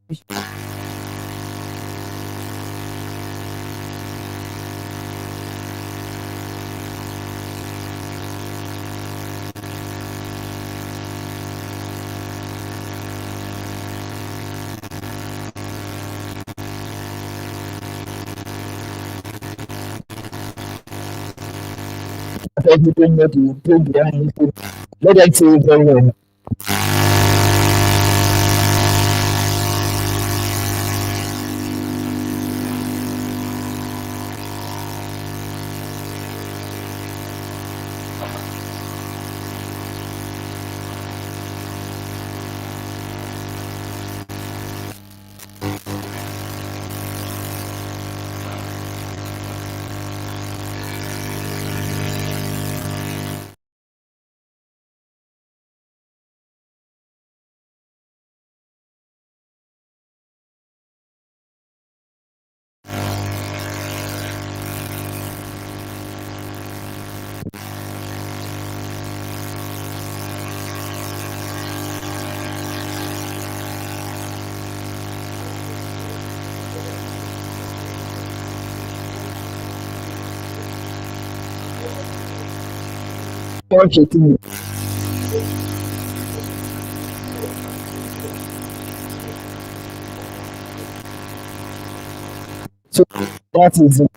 Everything that you program, let us say very well. Marketing. So that is it.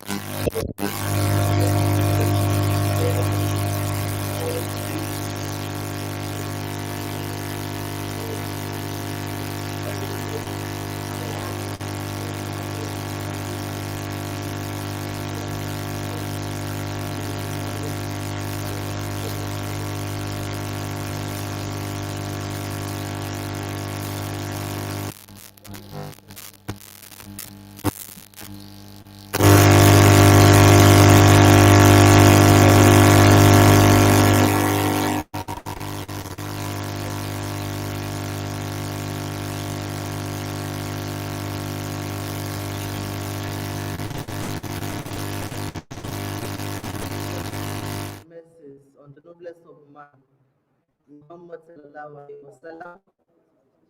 Mercies on the noblest of man, Muhammad sallallahu alaihi wasallam,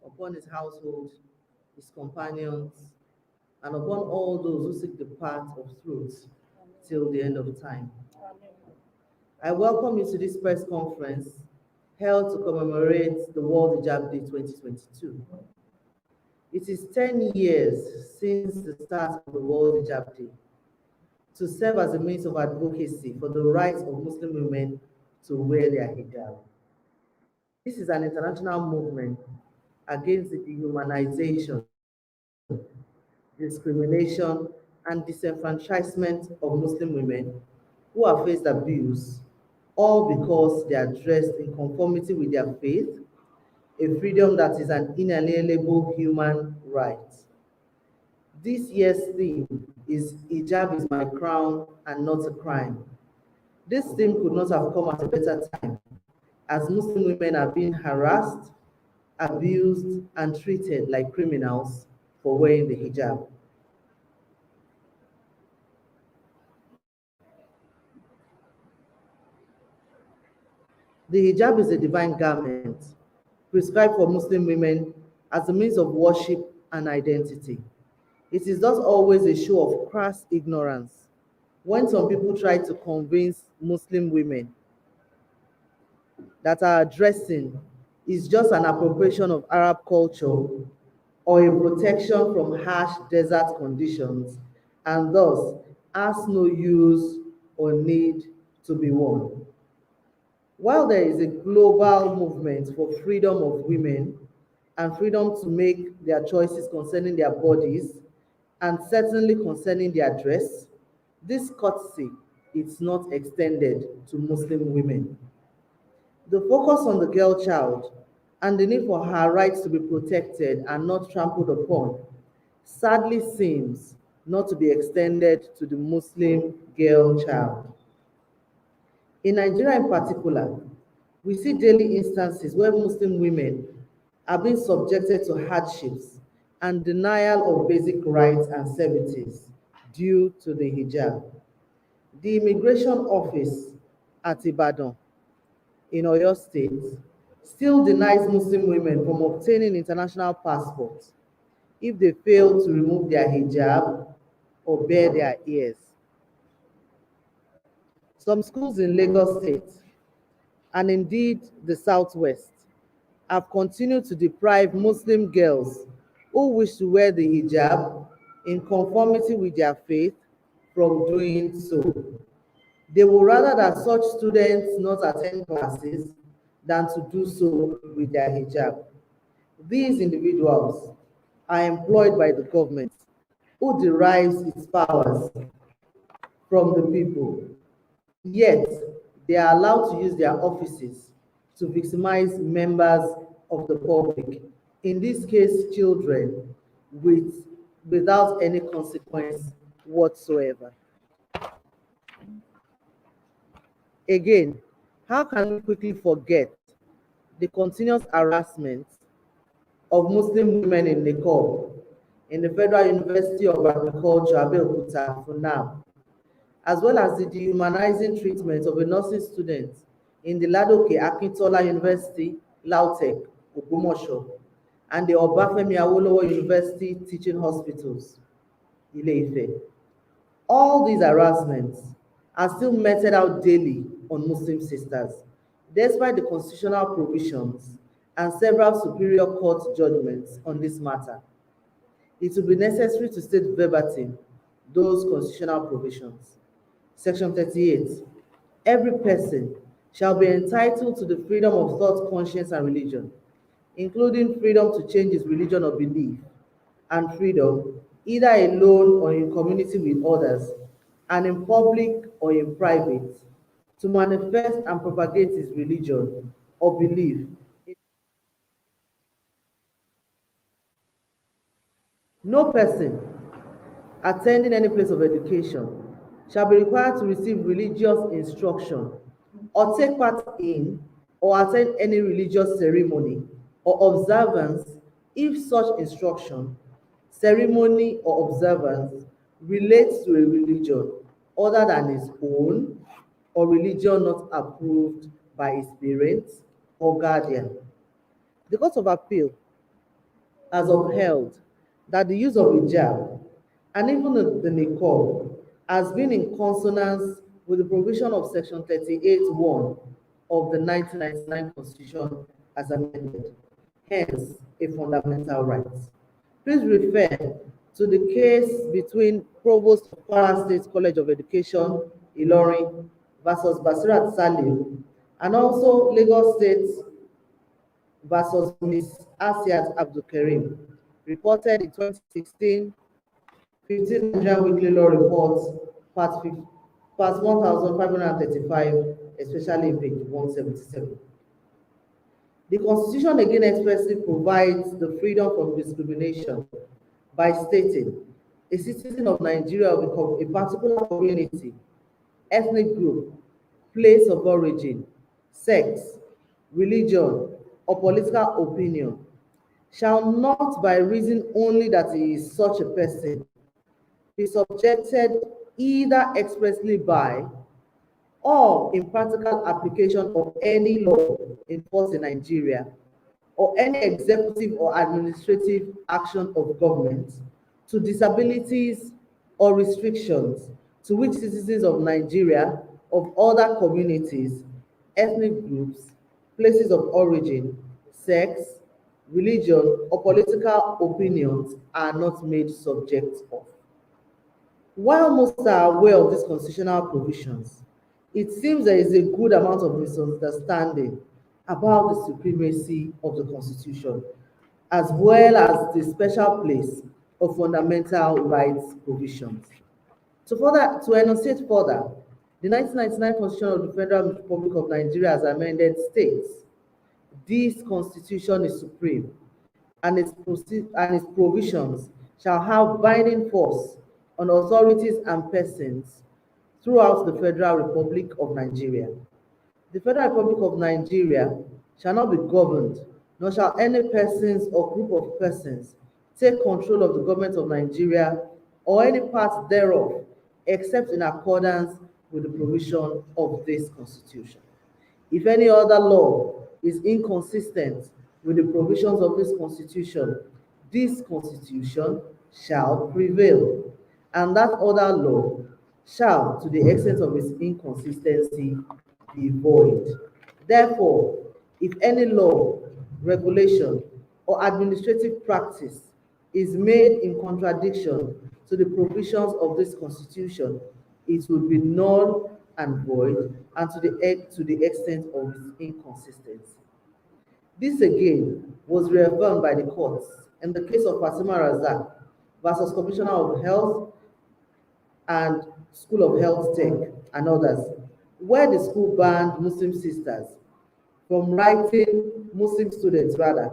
upon his household, his companions, and upon all those who seek the path of truth till the end of time. I welcome you to this press conference held to commemorate the World Hijab Day 2022. It is 10 years since the start of the World Hijab Day, to serve as a means of advocacy for the rights of Muslim women to wear their hijab. This is an international movement against the dehumanization, discrimination, and disenfranchisement of Muslim women who have faced abuse, all because they are dressed in conformity with their faith, a freedom that is an inalienable human right. This year's theme is Hijab is my crown and not a crime. This theme could not have come at a better time, as Muslim women are being harassed, abused, and treated like criminals for wearing the hijab. The hijab is a divine garment prescribed for Muslim women as a means of worship and identity. It is thus always a show of crass ignorance when some people try to convince Muslim women that our dressing is just an appropriation of Arab culture or a protection from harsh desert conditions and thus has no use or need to be worn. While there is a global movement for freedom of women and freedom to make their choices concerning their bodies and certainly concerning their dress, this courtesy is not extended to Muslim women. The focus on the girl child and the need for her rights to be protected and not trampled upon sadly seems not to be extended to the Muslim girl child. In Nigeria in particular, we see daily instances where Muslim women are being subjected to hardships and denial of basic rights and services due to the hijab. The Immigration Office at Ibadan in Oyo State still denies Muslim women from obtaining international passports if they fail to remove their hijab or bare their ears. Some schools in Lagos State, and indeed the Southwest, have continued to deprive Muslim girls who wish to wear the hijab in conformity with their faith from doing so. They would rather that such students not attend classes than to do so with their hijab. These individuals are employed by the government, who derives its powers from the people. Yet, they are allowed to use their offices to victimize members of the public, in this case, children, without any consequence whatsoever. Again, how can we quickly forget the continuous harassment of Muslim women in Niqab in the Federal University of Agriculture, Abeokuta, FUNAB, as well as the dehumanizing treatment of a nursing student in the Ladoke Akintola University, Lautech, Ogbomoso, and the Obafemi Awolowo University Teaching Hospitals, Ile-Ife. All these harassments are still meted out daily on Muslim sisters, despite the constitutional provisions and several superior court judgments on this matter. It will be necessary to state verbatim those constitutional provisions. Section 38. Every person shall be entitled to the freedom of thought, conscience, and religion, including freedom to change his religion or belief, and freedom, either alone or in community with others, and in public or in private, to manifest and propagate his religion or belief. No person attending any place of education shall be required to receive religious instruction or take part in or attend any religious ceremony or observance if such instruction, ceremony, or observance relates to a religion other than his own or religion not approved by his parents or guardian. The Court of Appeal has upheld that the use of hijab and even the niqab has been in consonance with the provision of Section 38(1) of the 1999 Constitution as amended, hence a fundamental right. Please refer to the case between Provost of Kwara State College of Education, Ilorin, versus Basirat Saliu, and also Lagos State versus Ms. Asiat Abdulkarim, reported in 2016, 15 Nigerian Weekly Law Reports, part 1535, especially page 177. The Constitution again expressly provides the freedom from discrimination by stating a citizen of Nigeria of a particular community, ethnic group, place of origin, sex, religion, or political opinion shall not, by reason only that he is such a person, be subjected either expressly by or in practical application of any law in force in Nigeria or any executive or administrative action of government to disabilities or restrictions to which citizens of Nigeria of other communities, ethnic groups, places of origin, sex, religion, or political opinions are not made subject of. While most are aware of these constitutional provisions, it seems there is a good amount of misunderstanding about the supremacy of the Constitution, as well as the special place of fundamental rights provisions. To enunciate further, the 1999 Constitution of the Federal Republic of Nigeria as amended states, this Constitution is supreme, and its provisions shall have binding force on authorities and persons throughout the Federal Republic of Nigeria. The Federal Republic of Nigeria shall not be governed, nor shall any persons or group of persons take control of the government of Nigeria or any part thereof, except in accordance with the provision of this Constitution. If any other law is inconsistent with the provisions of this Constitution, this constitution shall prevail, and that other law shall, to the extent of its inconsistency, be void. Therefore, if any law, regulation, or administrative practice is made in contradiction to the provisions of this constitution, it will be null and void, and to the extent of its inconsistency. This again was reaffirmed by the courts in the case of Fatima Razak versus Commissioner of Health and School of Health Tech and others, where the school banned Muslim sisters from writing, Muslim students rather,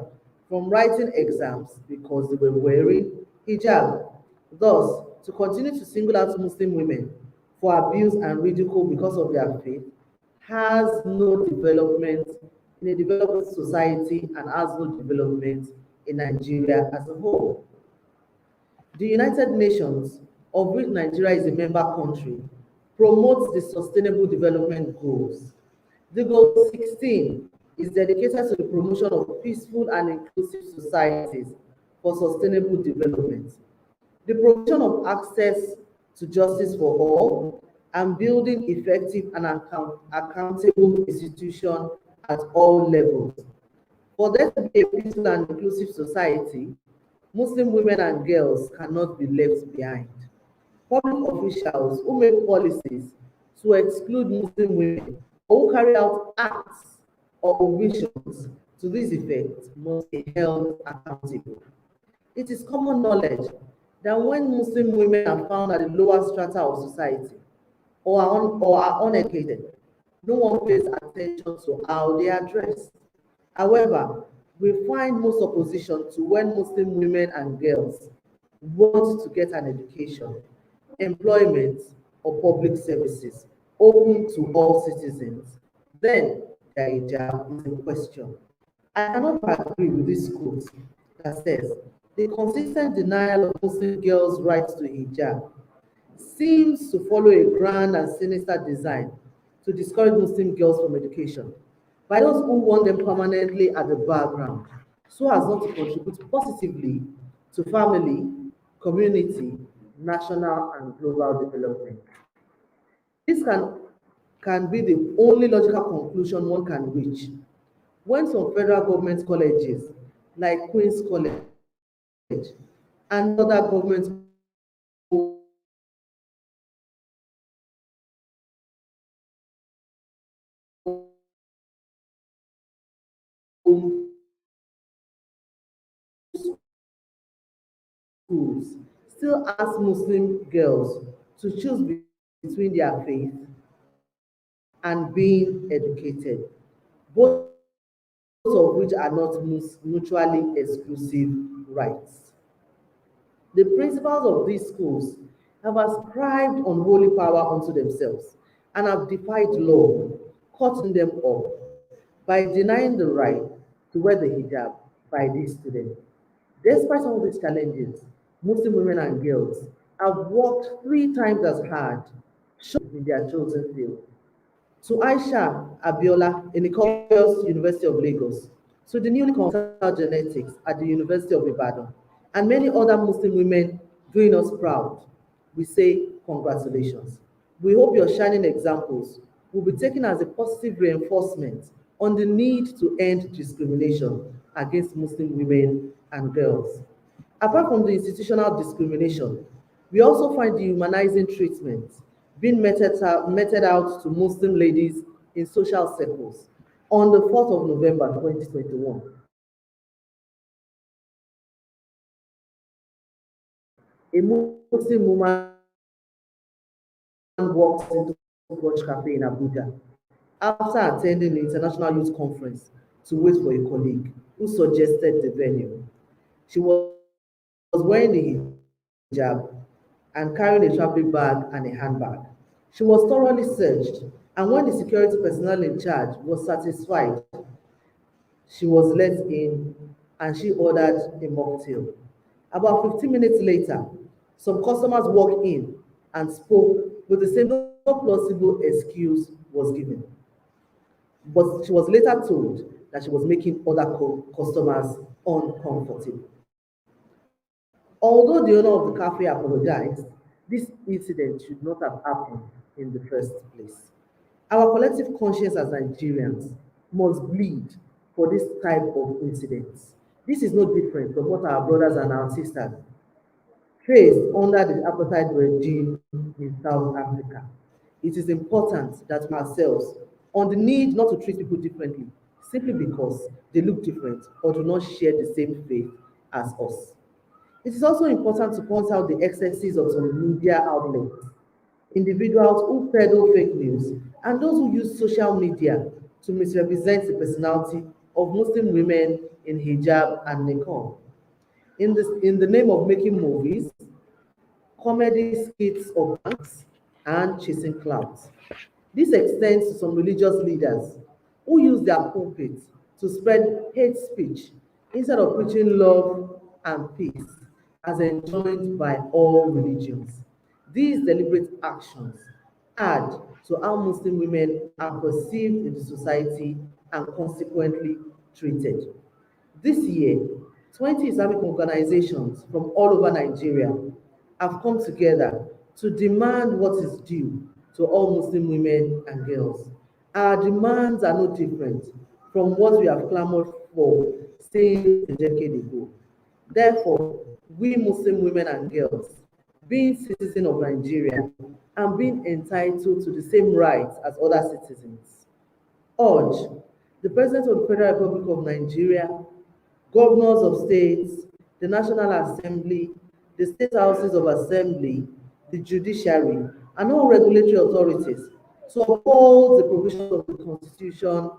from writing exams because they were wearing hijab. Thus, to continue to single out Muslim women for abuse and ridicule because of their faith has no development in a developing society and has no development in Nigeria as a whole. The United Nations, of which Nigeria is a member country, promotes the Sustainable Development Goals. The goal 16 is dedicated to the promotion of peaceful and inclusive societies for sustainable development, the provision of access to justice for all, and building effective and accountable institutions at all levels. For there to be a peaceful and inclusive society, Muslim women and girls cannot be left behind. Public officials who make policies to exclude Muslim women or who carry out acts or omissions to this effect must be held accountable. It is common knowledge that when Muslim women are found at the lower strata of society or are uneducated, no one pays attention to how they are dressed. However, we find most opposition to when Muslim women and girls want to get an education, employment, or public services open to all citizens. Then their hijab is in question. I cannot agree with this quote that says, the consistent denial of Muslim girls' rights to hijab seems to follow a grand and sinister design to discourage Muslim girls from education by those who want them permanently at the background, so as not to contribute positively to family, community, national, and global development. This can be the only logical conclusion one can reach when some federal government colleges, like Queen's College and other government schools still ask Muslim girls to choose between their faith and being educated, both of which are not mutually exclusive rights. The principals of these schools have ascribed unholy power unto themselves and have defied law, cutting them off by denying the right to wear the hijab by these students. Despite all these challenges, Muslim women and girls have worked 3 times as hard in their chosen field. To Aisha Abiola in the Cornell University of Lagos, to the newly converted genetics at the University of Ibadan, and many other Muslim women doing us proud, we say congratulations. We hope your shining examples will be taken as a positive reinforcement on the need to end discrimination against Muslim women and girls. Apart from the institutional discrimination, we also find dehumanizing treatment being meted out to Muslim ladies in social circles. On the 4th of November 2021, a Muslim woman walked into Watch Cafe in Abuja after attending the International Youth Conference to wait for a colleague who suggested the venue. She was wearing the hijab and carrying a traveling bag and a handbag. She was thoroughly searched, and when the security personnel in charge was satisfied, she was let in and she ordered a mocktail. About 15 minutes later, some customers walked in and spoke with the same no plausible excuse was given. But she was later told that she was making other customers uncomfortable. Although the owner of the cafe apologized, this incident should not have happened in the first place. Our collective conscience as Nigerians must bleed for this type of incidents. This is no different from what our brothers and our sisters faced under the apartheid regime in South Africa. It is important that we ourselves on the need not to treat people differently simply because they look different or do not share the same faith as us. It is also important to point out the excesses of some media outlets, individuals who peddle fake news, and those who use social media to misrepresent the personality of Muslim women in hijab and niqab. In the name of making movies, comedy skits or pranks, and chasing clouds. This extends to some religious leaders who use their pulpits to spread hate speech instead of preaching love and peace as enjoined by all religions. These deliberate actions add to how Muslim women are perceived in the society and consequently treated. This year, 20 Islamic organizations from all over Nigeria have come together to demand what is due to all Muslim women and girls. Our demands are no different from what we have clamored for since a decade ago. Therefore, we Muslim women and girls, being citizens of Nigeria and being entitled to the same rights as other citizens, urge the President of the Federal Republic of Nigeria, governors of states, the National Assembly, the state houses of assembly, the judiciary, and all regulatory authorities to uphold the provisions of the Constitution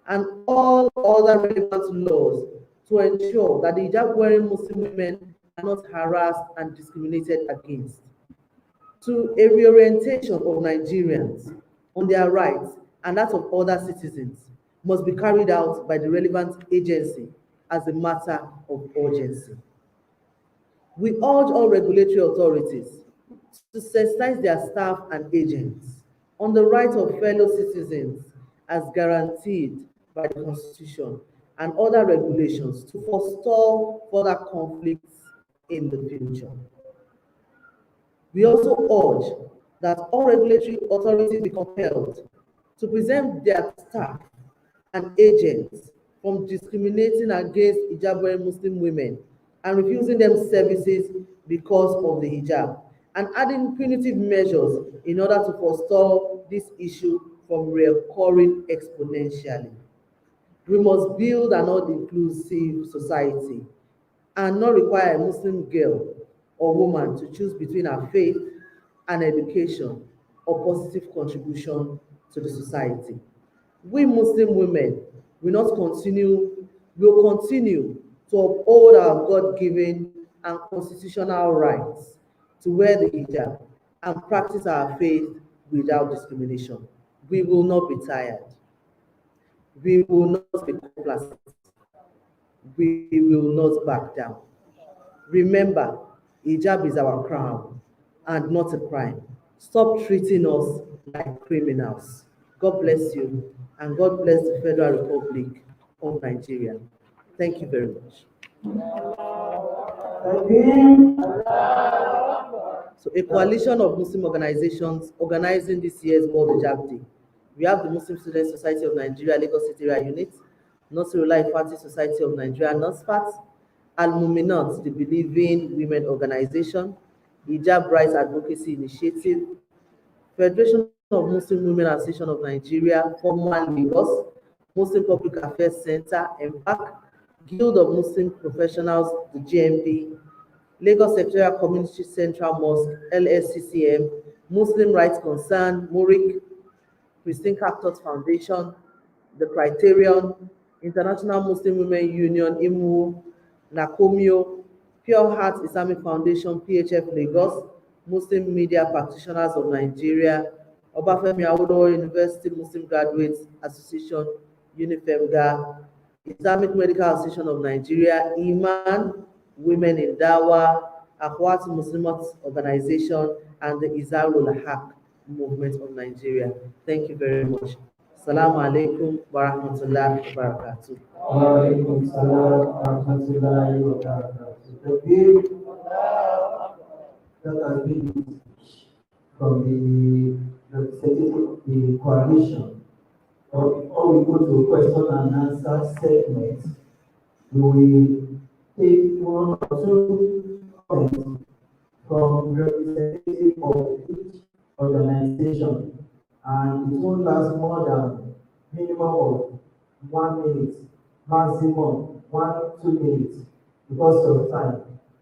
and all other relevant laws to ensure that the hijab-wearing Muslim women are not harassed and discriminated against, to a reorientation of Nigerians on their rights and that of other citizens must be carried out by the relevant agency as a matter of urgency. We urge all regulatory authorities to sensitize their staff and agents on the rights of fellow citizens as guaranteed by the Constitution and other regulations to forestall further conflicts in the future. We also urge that all regulatory authorities be compelled to present their staff and agents from discriminating against hijab-wearing Muslim women and refusing them services because of the hijab, and adding punitive measures in order to forestall this issue from recurring exponentially. We must build an all-inclusive society and not require a Muslim girl or woman to choose between her faith and education or positive contribution to the society. We Muslim women will continue to uphold our God-given and constitutional rights to wear the hijab and practice our faith without discrimination. We will not be tired. We will not be complacent. We will not back down. Remember, hijab is our crown and not a crime. Stop treating us like criminals. God bless you, and God bless the Federal Republic of Nigeria. Thank you very much. So, a coalition of Muslim organizations organizing this year's World Hijab Day. We have the Muslim Student Society of Nigeria, Lagos City Area Unit, Nasrullah Ifati Society of Nigeria, NASFAT, Al Muminat, the Believing Women Organization, Hijab Rights Advocacy Initiative, Federation of Muslim Women Association of Nigeria, former Lagos, Muslim Public Affairs Center, MPAC, Guild of Muslim Professionals, the GMP, Lagos Secretarial Community Central Mosque, LSCCM, Muslim Rights Concern, MURIC, Christine Cactus Foundation, The Criterion, International Muslim Women Union, IMU, NACOMIO, Pure Heart Islamic Foundation, PHF Lagos, Muslim Media Practitioners of Nigeria, Obafemi Awolowo University Muslim Graduates Association, UNIFEMGA, Islamic Medical Association of Nigeria, IMAN, Women in Dawa, Akhwat Muslimat Organization, and the Izarul Haq Movement of Nigeria. Thank you very much. Assalamu alaikum wa rahmatullahi wa barakatuh. وعليكم السلام ورحمة الله وبركاته. That has been from the representative of the coalition. But before we go to question and answer segment, we will take one or two comments from representative of each organization, and it won't last more than minimum of 1 minute, maximum 1 2 minutes because of time.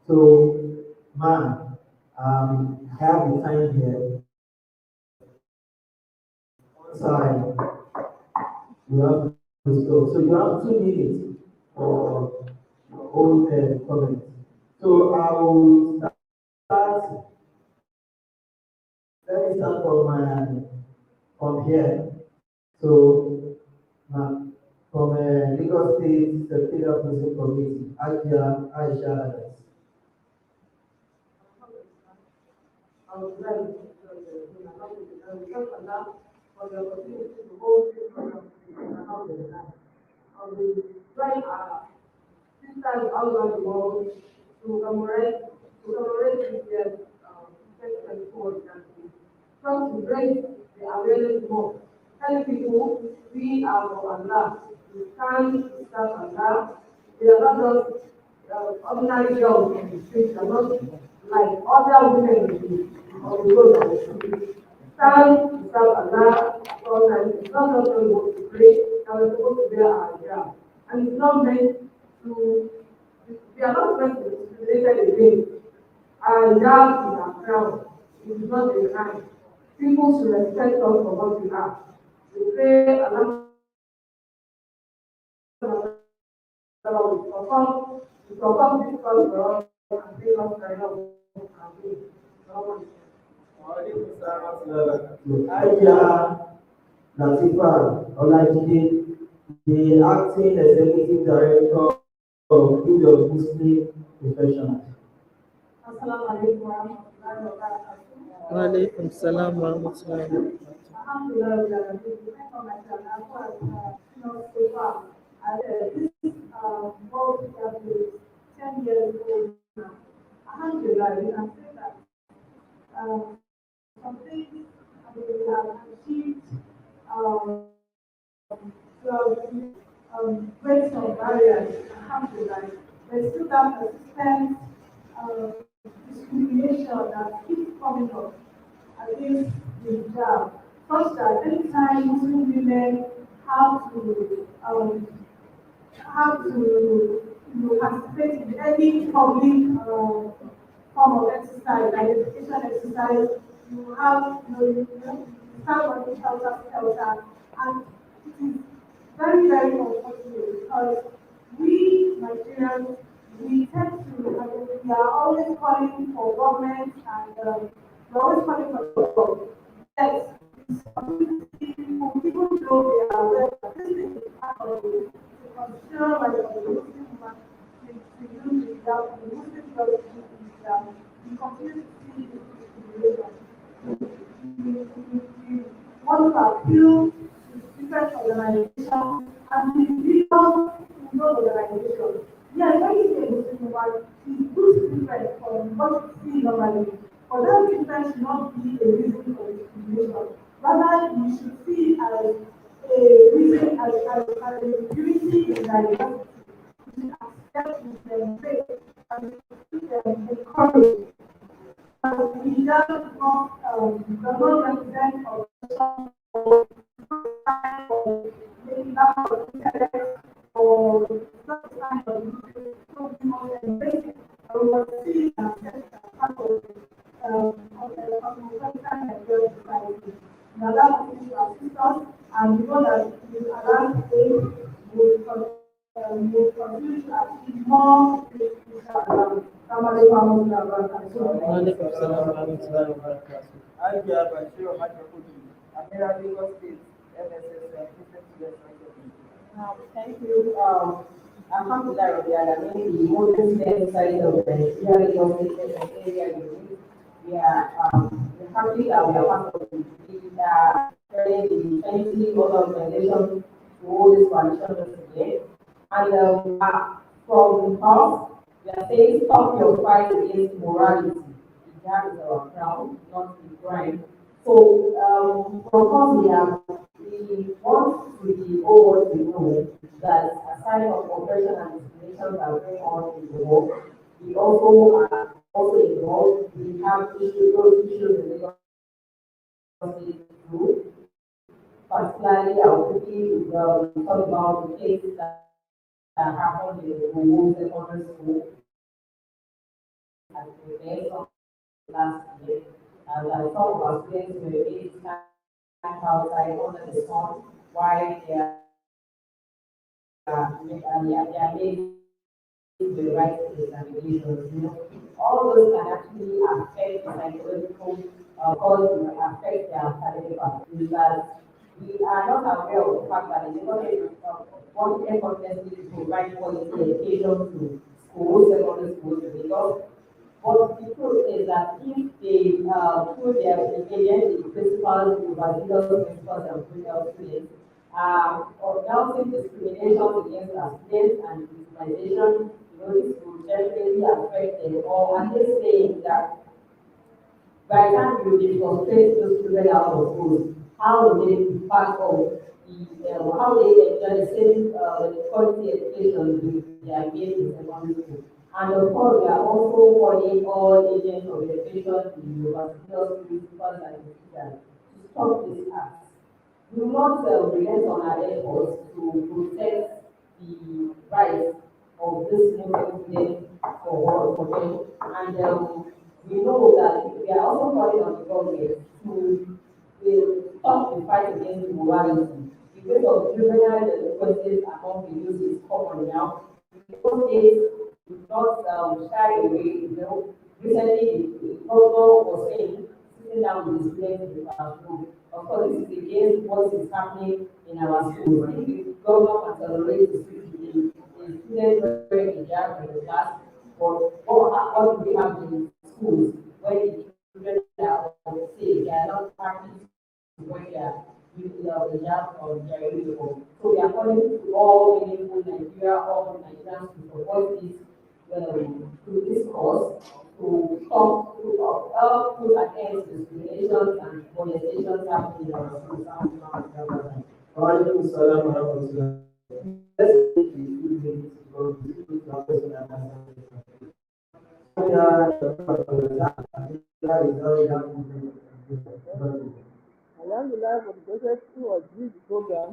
So, man, I have the time here. Time you have to stop. So you have 2 minutes for your own comment. So I will start. Let me start from here. So from Lagos State Secretariat of Muslim Committee, Aisha Adams. I would like to thank Allah for the opportunity to hold this program Alhamdulillah. I will join our sisters all over the world to commemorate this year's 2024 country. First, to raise the awareness more, telling people we are for Allah, we stand to serve Allah. We are not just ordinary girls on the streets, we are not like other women on the road of the street. Stand to serve Allah, because it's not just when we want to pray, that we're supposed to wear our hijab. And it's not meant to, we are not meant to be discriminated against. Our hijab is our crown, it is not a crime. People should respect us for what we are. We pray Allah to perform this call for us and take us right now. Aisha Latifa Olajide, the acting executive director of League of Muslim Professionals. Assalamu alaikum warahmatullahi wabarakatuh. Wa alaikum salam wa rahmatullahi wa barakatuh. Alhamdulillah, we are doing for myself as far as so far. This both have been 10 years old now. Alhamdulillah, we can say that some things we have achieved break some barriers. Alhamdulillah, there's still that persistent discrimination that keeps coming up against the hijab. Such that anytime Muslim women have to participate in any public form of exercise, like education exercise, you have you stand on the shelter, and it is very, very unfortunate because we Nigerians, we tend to, we are always calling for government and we're always calling for government. Yes, people know they are aware that this is part of the constitutional right of the Muslim woman to use it without the Muslim girl to use it without. We continue to see this discrimination. We want to appeal to different organizations and individuals in those organizations. Yes, when you say Muslim woman, it looks different from what you see normally. But that difference should not be a reason for discrimination. Rather, you should see it as a reason, as a unity in diversity. You should accept with them faith and encourage. We does not represent or maybe that of intellect or not kind of so we must embrace it. We must see and accept it as part of the cosmopolitan Nigerian society. We allow people to assist us, and we know that with Allah's aid, will continue to achieve more things inshallah. Assalamu alaikum Wa alaikum salam wa rahmatullahi wa barakatuh. Hijab and show Amira Lagos State, MSS, and Christian Thank you. Alhamdulillah, we are the most side of the Lagos State area. We are happy that we are part of the very 20 other organizations to hold this coalition today. And from us, They are saying stop your fight against morality. Hijab is our crown, not a crime. So from us we want to be all we know that aside from oppression and discrimination that are going on in the world, we also are also involved. We have issues, those issues in the group. Particularly, I will quickly talk about the cases that happened in the Owo Secondary School at the end of last year. And I thought our students were really stand outside under the sun while they are making the right examinations. You know, all those can actually affect the psychological cause may affect their academic abilities. That we are not aware of the fact that the government want effortlessly to provide quality education to schools, secondary schools, because but the truth is that if they through their agents, the principals, the supervisors, principals, and principal students, or announcing discrimination against our students and victimization, you know, this will definitely affect them. Or at least saying that by the time you frustrate those children out of school, how will they be part of how they enjoy the same quality education with their peers in secondary school? And of course, we are also calling all agents of education, the university, principals, and teachers to stop this act. We will not relent on our efforts to protect the rights of this Muslim students for them. And we know that we are also calling on the government to stop the fight against immorality. The rate of juvenile delinquencies among the youth is common now. Those days do not shy away. You know, recently the governor was saying, sitting down with his students in the classroom. Of course, this is against what is happening in our schools. If the governor can tolerate the students wearing hijab in the class, but what do we have in schools when the children are say they are not practicing when they are using the hijab or their uniform? So we are calling to all meaningful Nigeria, all Nigerians to support this to this cause to stop to help put an end to discrimination and molestations happening in our schools. Alaikum salam wa rahmatullah. Let's take the 2 minutes because we need to have person and answer. Alhamdulillah for the process who was doing the program.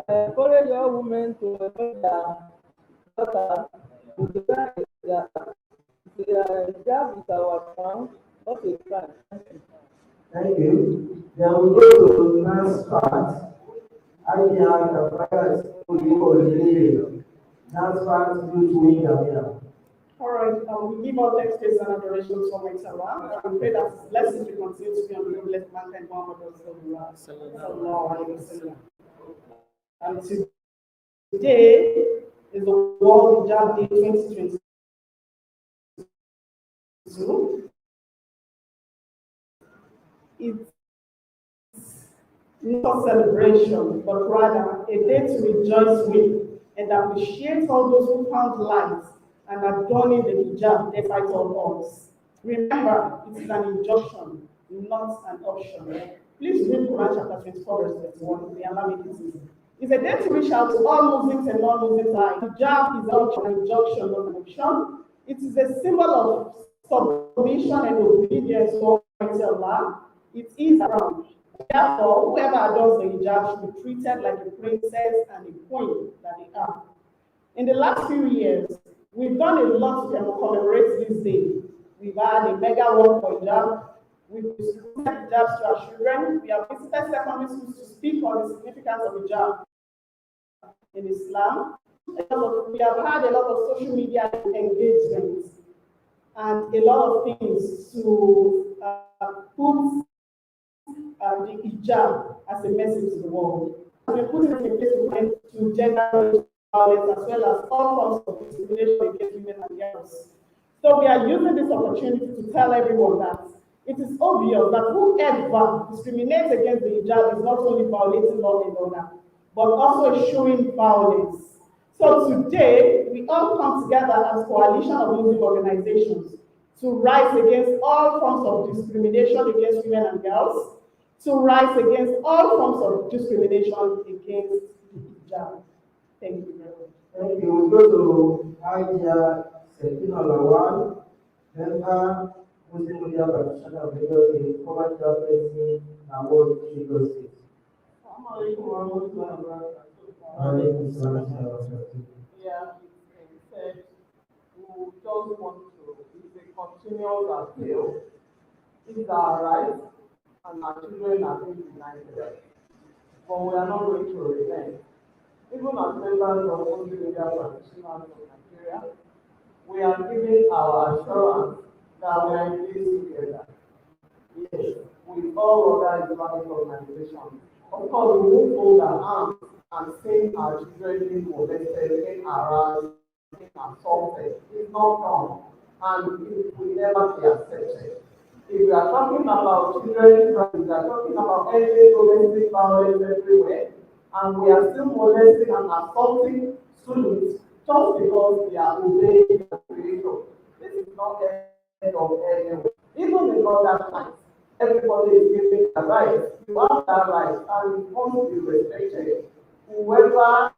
I encourage all women to help their daughter to wear their hijab is our crown, not a crime. Thank you. Then we go to the next part. I have the fire school. That's part of the All right, we give our text days and adorations for Salah. We pray that his blessings will continue to be on the blessed mankind Muhammad Sallallahu Alaihi Wasallam. And today is the World Hijab Day 2022. It's not a celebration, but rather a day to rejoice with and appreciate all those who found light and adorning the hijab despite all odds. Remember, it is an injunction, not an option. Please read Quran chapter 24, verse 21. May Allah make it easy. It's a day to reach out to all Muslims and non-Muslims alike. Hijab is not an injunction, not an option. It is a symbol of submission and obedience to Allah. It is around. Therefore, whoever adores the hijab should be treated like a princess and a queen that they are. In the last few years, we've done a lot to commemorate this day. We've had a mega walk for hijab. We've distributed hijabs to our children. We have visited secondary schools to speak on the significance of hijab in Islam. We have had a lot of social media engagements and a lot of things to put the hijab as a message to the world. We're putting in place to gender violence as well as all forms of discrimination against women and girls. So we are using this opportunity to tell everyone that it is obvious that whoever discriminates against the hijab is not only violating law and order, but also showing violence. So today, we all come together as coalition of Muslim organizations to rise against all forms of discrimination against women and girls, to rise against all forms of discrimination against the hijab. Thank you very much. Thank you. We go to Hijab Sekina Lawal, member, Muslim media practitioner of Lagos State, former chairperson, Award Lagos State. Yeah, he said, we just want to, it's a continuous appeal. These are our rights, and our children are being denied them. But we are not going to relent. Even as members of Muslim media practitioners of Nigeria, we are giving our assurance that we are in this together. Yes, with all other Islamic organizations. Of course, we won't hold our arms and say our children being molested, being harassed, being assaulted. It's not wrong, and it will never be accepted. If we are talking about children's rights, we are talking about ending domestic violence everywhere, and we are still molesting and assaulting students just because they are obeying the creator. This is not the end of anyone. Even in other times, everybody is given a right. You have that right, and it must be respected. Wherever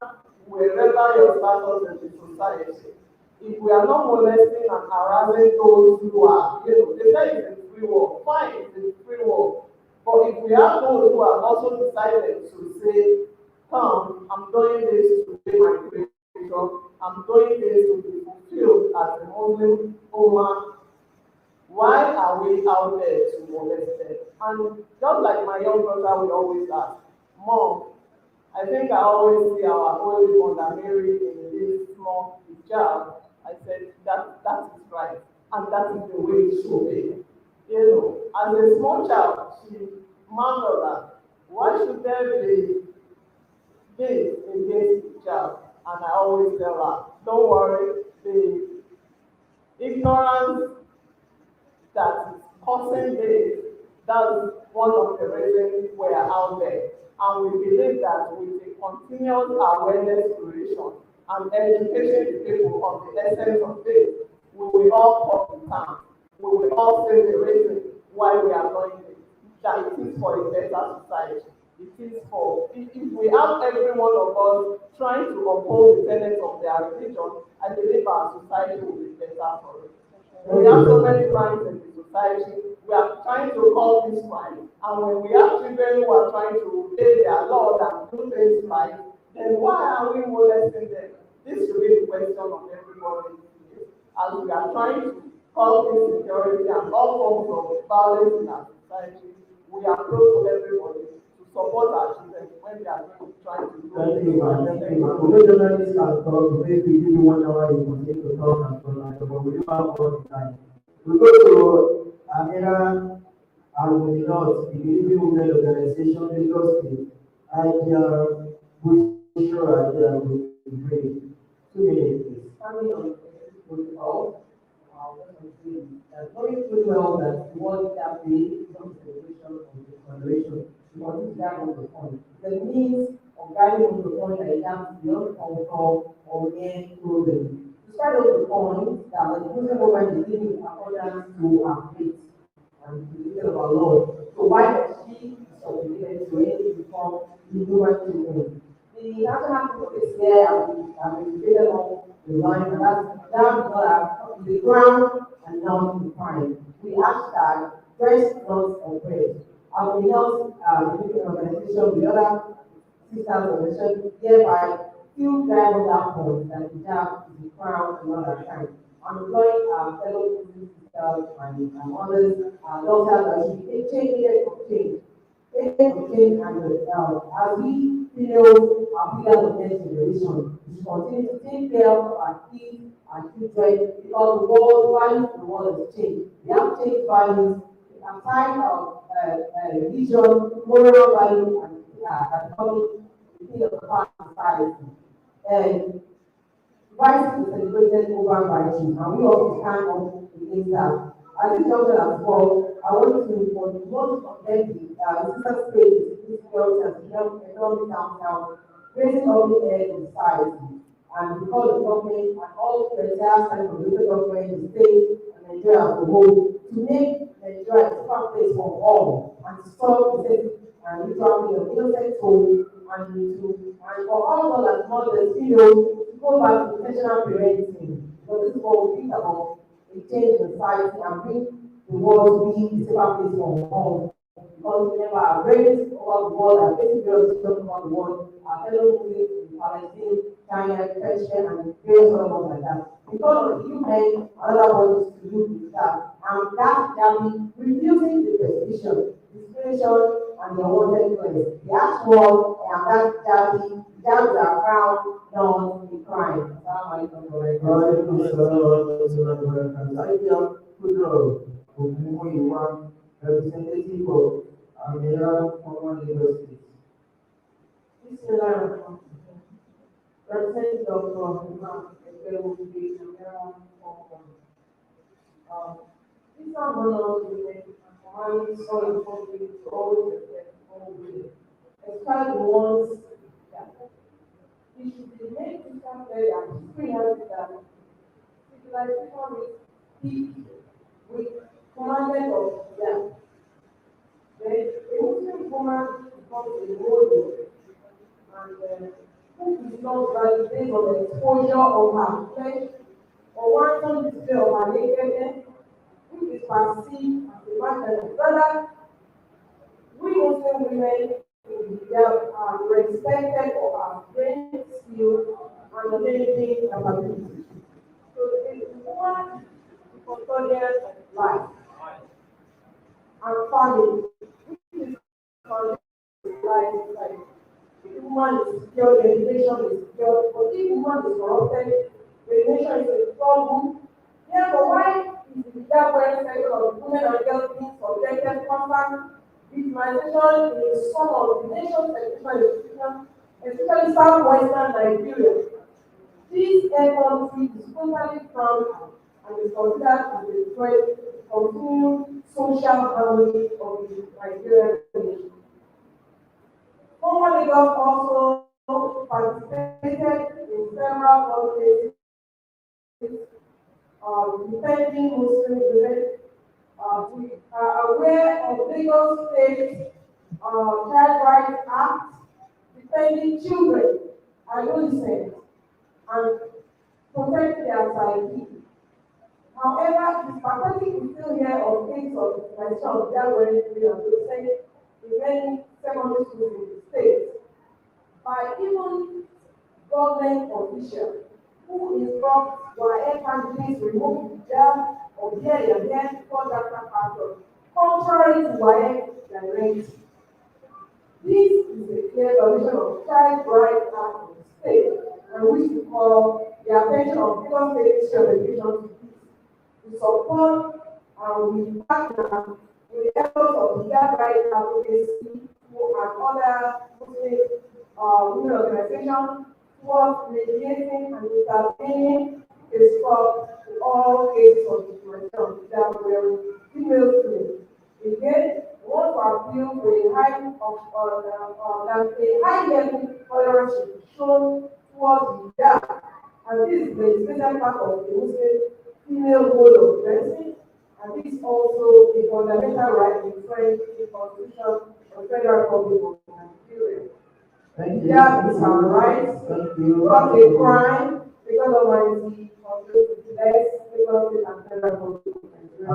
your status in the society, if we are not molesting and harassing those who are, they say it's a free world. Fine, it's a free world. But if we have those who have also decided to say, come, I'm doing this to pay my creation, I'm doing this to be fulfilled as a Muslim woman, why are we out there to molest them? And just like my young brother will always ask, Mom, I think I always see our holy mother Mary in this small hijab. I said, that is right. And that is the way it should be. As a small child, she marveled at, why should there be this against hijab? And I always tell her, don't worry, the ignorance that is causing this, that's one of the reasons we are out there. And we believe that with a continuous awareness creation and educating the people on the essence of this, we will all pop in time. We will all say the reason why we are doing this, that it is for a better society. It is for, if we have every one of us trying to uphold the tenets of their religion, I believe our society will be better for it. We have so many crimes in the society. We are trying to call this crime. And when we have children who are trying to obey their laws and do things right, then why are we molesting them? This should be the question of everybody. As we are trying to call insecurity and all forms of violence in our society, we are close to everybody to support our children when they are trying to do Thank you, man. Thank you, man. We journalists can talk. Maybe we give you 1 hour, you continue to talk and so on, but we don't have all the time. We go to Amira Al-Muninot, the Living Women Organization, Lagos State. Idea, Bushra, Idea, Great. 2 minutes, please. Coming on the call, knowing fully well that what that day is not celebration of the commemoration, we want to grab on the point. The means of guiding on the point that it has beyond comfort or mere clothing. Despite of the point that the Muslim woman is living in accordance to our faith and to the will of our Lord. So why does she be obligated to any become the human children? The national police there have been created on the line, and that's down the ground and now to find. We hashtag first not oppressed. And we help the different organization, the other sisters organization, hereby still drive on that point that the job is the crown and all that time. I'm employing our fellow sisters and others, daughters that should be agent of change. Agent of change and as we females are pillars of next generation, we should continue to take care of our kids and children because the world values the world has changed. We have changed values aside of religion, moral value, and economic thing of the past society. And vice is celebrated over virtue, and we also stand up against that. As a junction as well, I want to most of them the sister states, security and economic downtown, raising up the air in society. and because the government and all the entire side of the local government, the state, and Nigeria as a whole, to make Nigeria a safer place for all and to stop the state and ritual of innocent souls and for all as mothers, to go back to intentional parenting. Because this is what we think about a change in society and bring the world to be a safer place for all. Because remember, our race over the world, our basic girls over the world, our fellow Muslims in Palestine, China, Persia, and various other ones like that. Because of the UN, other bodies to do with that. And that can be reducing the persecution, discrimination, and the unwanted influence. The actual and that jabs are found not the crime. Representative of Amira Common Lagos State. Representative of there will be these are one of the commanding solid conflicts always especially the ones that it should be made to come there and experience that civilization is peak with commandment of them. Then a Muslim woman becomes a model and who is not valid based on the exposure of her flesh or wanton display of her nakedness, which is perceived as a martyrdom. Rather, we Muslim women in Hijab are respected for our strength, skill, and amazing capabilities. So it is one custodian of life and family, which is called life. If woman is secure, the nation is secure. But if woman is corrupted, the nation is in trouble. Therefore, why is the hijab wearing cycle of women and girls being subjected to constant victimization in some of the nation's educational institutions, especially southwestern Nigeria? This effort is totally frowned and is considered as a threat to the continued social harmony of the Nigerian nation. Former Lagos also participated in several conferences defending Muslim women. We are aware of Lagos State Child Rights Act defending children, adolescents, and protecting their psyche. However, it is pathetic to still hear of cases of victimization of their wearing adolescents in many secondary schools in the state by even government officials who instruct WHD candidates to remove hijab or wear their hair before that factor, contrary to WHD directive. This is a clear violation of Child Rights Act of the state, and which we call the attention of Lagos State Ministry of Education to this. We support and we partner with the efforts of hijab rights advocacy and other Muslim women organizations towards mediating and intervening a stop to all cases of discrimination of hijab wearing female students. Again, we want to appeal for a high level tolerance should be shown towards hijab, and this is the special part of the Muslim female mode of dressing, and this is also a fundamental right enshrined in the Constitution of the Federal Republic of Nigeria. Thank you. That is our right, Thank you. not a crime, because Almighty controls the best, because it and Federal Republic of Nigeria.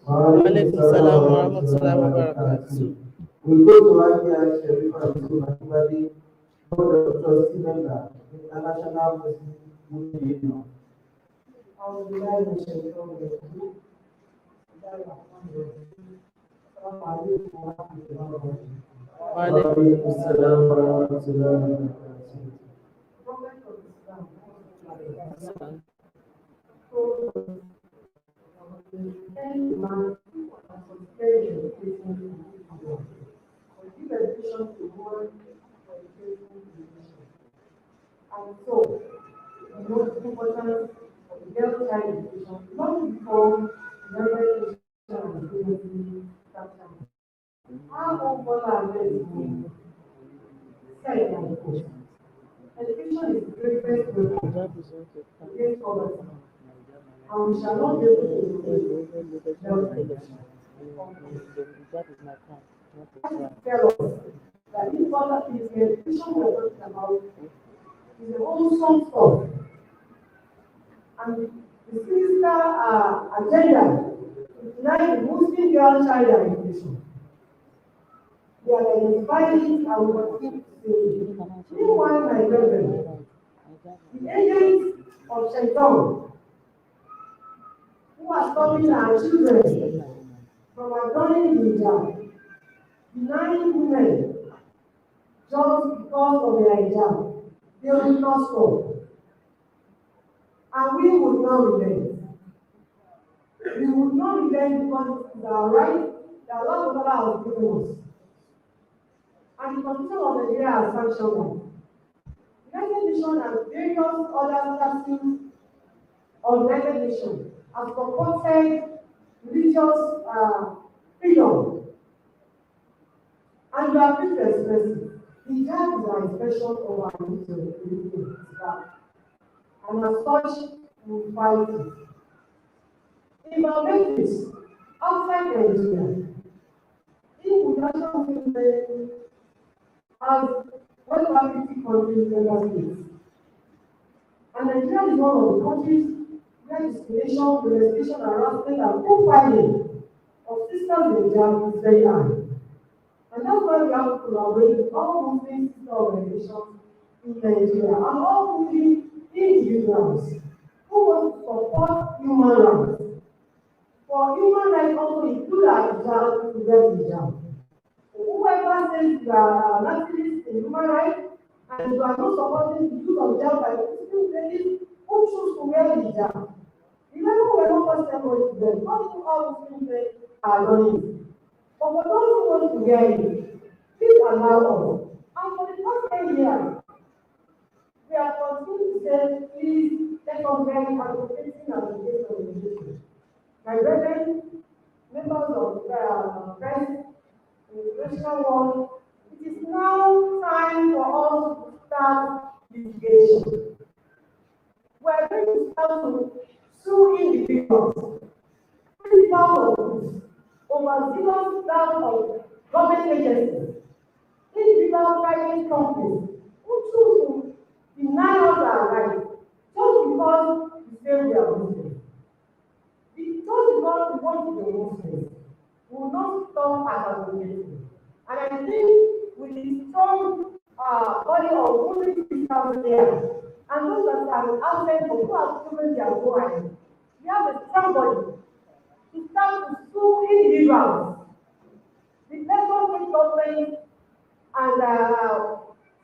Walaikum salam wa rahmatullahi wa barakatuh. We go to IPI Sheriff and everybody, Board of Trustee member, International Muslim Union. Walaikum salam wa rahmatullahi barakatuh. And so, the most important of the girl child education, not before the education how over our said against poverty. And we shall not be able to tell us that this poverty is the education we're talking about is a wholesome stuff. And the sinister agenda is deny the Muslim girl child education. They are identifying and will continue to say, meanwhile, my brethren, the agents of Shaitan who are stopping our children from adorning the hijab, denying women just because of their hijab, they will not stop. And we will not relent. We will not relent because it is our right that Allah has given us. And the Constitution of Nigeria has sanctioned them. The United Nations and various other statutes of the United Nations have supported religious freedom. And we are free to express it. Hijab is our expression of our religion. And as such, we fight it. In our meetings outside Nigeria, if we also as 150 countries member states, and Nigeria is one of the countries where discrimination, molestation, harassment, and profiling of sisters in hijab is very high. And that's why we have to collaborate with all Muslim sister organizations in Nigeria and all Muslim individuals who want to support human rights. For human rights also include our hijab to get hijab. Whoever says you are an activist in human rights and you are not supporting the use of hijab by Muslim ladies who choose to wear hijab, even though we are not first time to them, not all Muslim men are doing it. But for those who want to wear it, please allow us. And for the past 10 years, we are continuing to say, please let us wear it advocating and education. My brethren, members of the press, in the national world, it is now time for us to start litigation. We are going to start to sue individuals, principals of schools, overzealous staff of government agencies, individual private companies who choose to deny us our rights just because we say we are Muslims. Just because we want to be Muslims, we will not stop as advocating. And I think with the strong body of Muslim sisters there, and those that are outside who have given their voice, we have a strong body to start to sue individuals, the Lagos State government and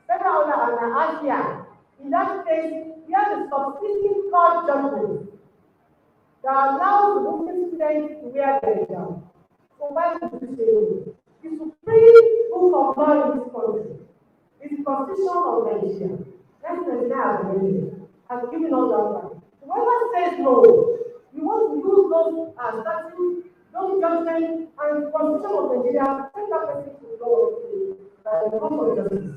several other and Asia. In that case, we have a substitute court judgment that allows the Muslim students to wear their hijab. So why would you say no? The supreme book of law in this country is the Constitution of Nigeria. That's the has given us that right. Whoever says no, we want to use those statutes, those judgments, and the Constitution of Nigeria to take that person to the law of the court of justice.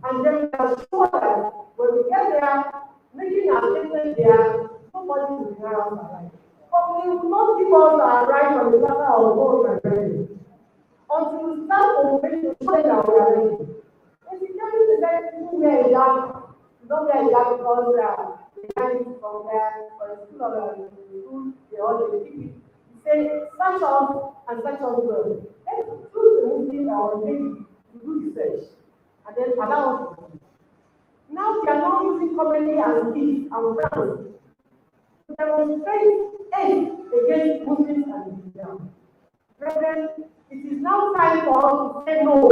And then we are sure that when we get there, making our statement there, nobody will deny us our right. But we will not give us our right on the matter of gold and revenue until we start to make the show that we are ready. If you can't decide to wear a hijab, you don't wear a hijab because they can't use from there or a school of school, they all keep it. You say, search us and search us well. Let's choose the Muslim or maybe to do research and then allow us to do. Now they are now using comedy and gifts and brands to demonstrate hate against Muslims and Islam. Brethren, it is now time for us to say no.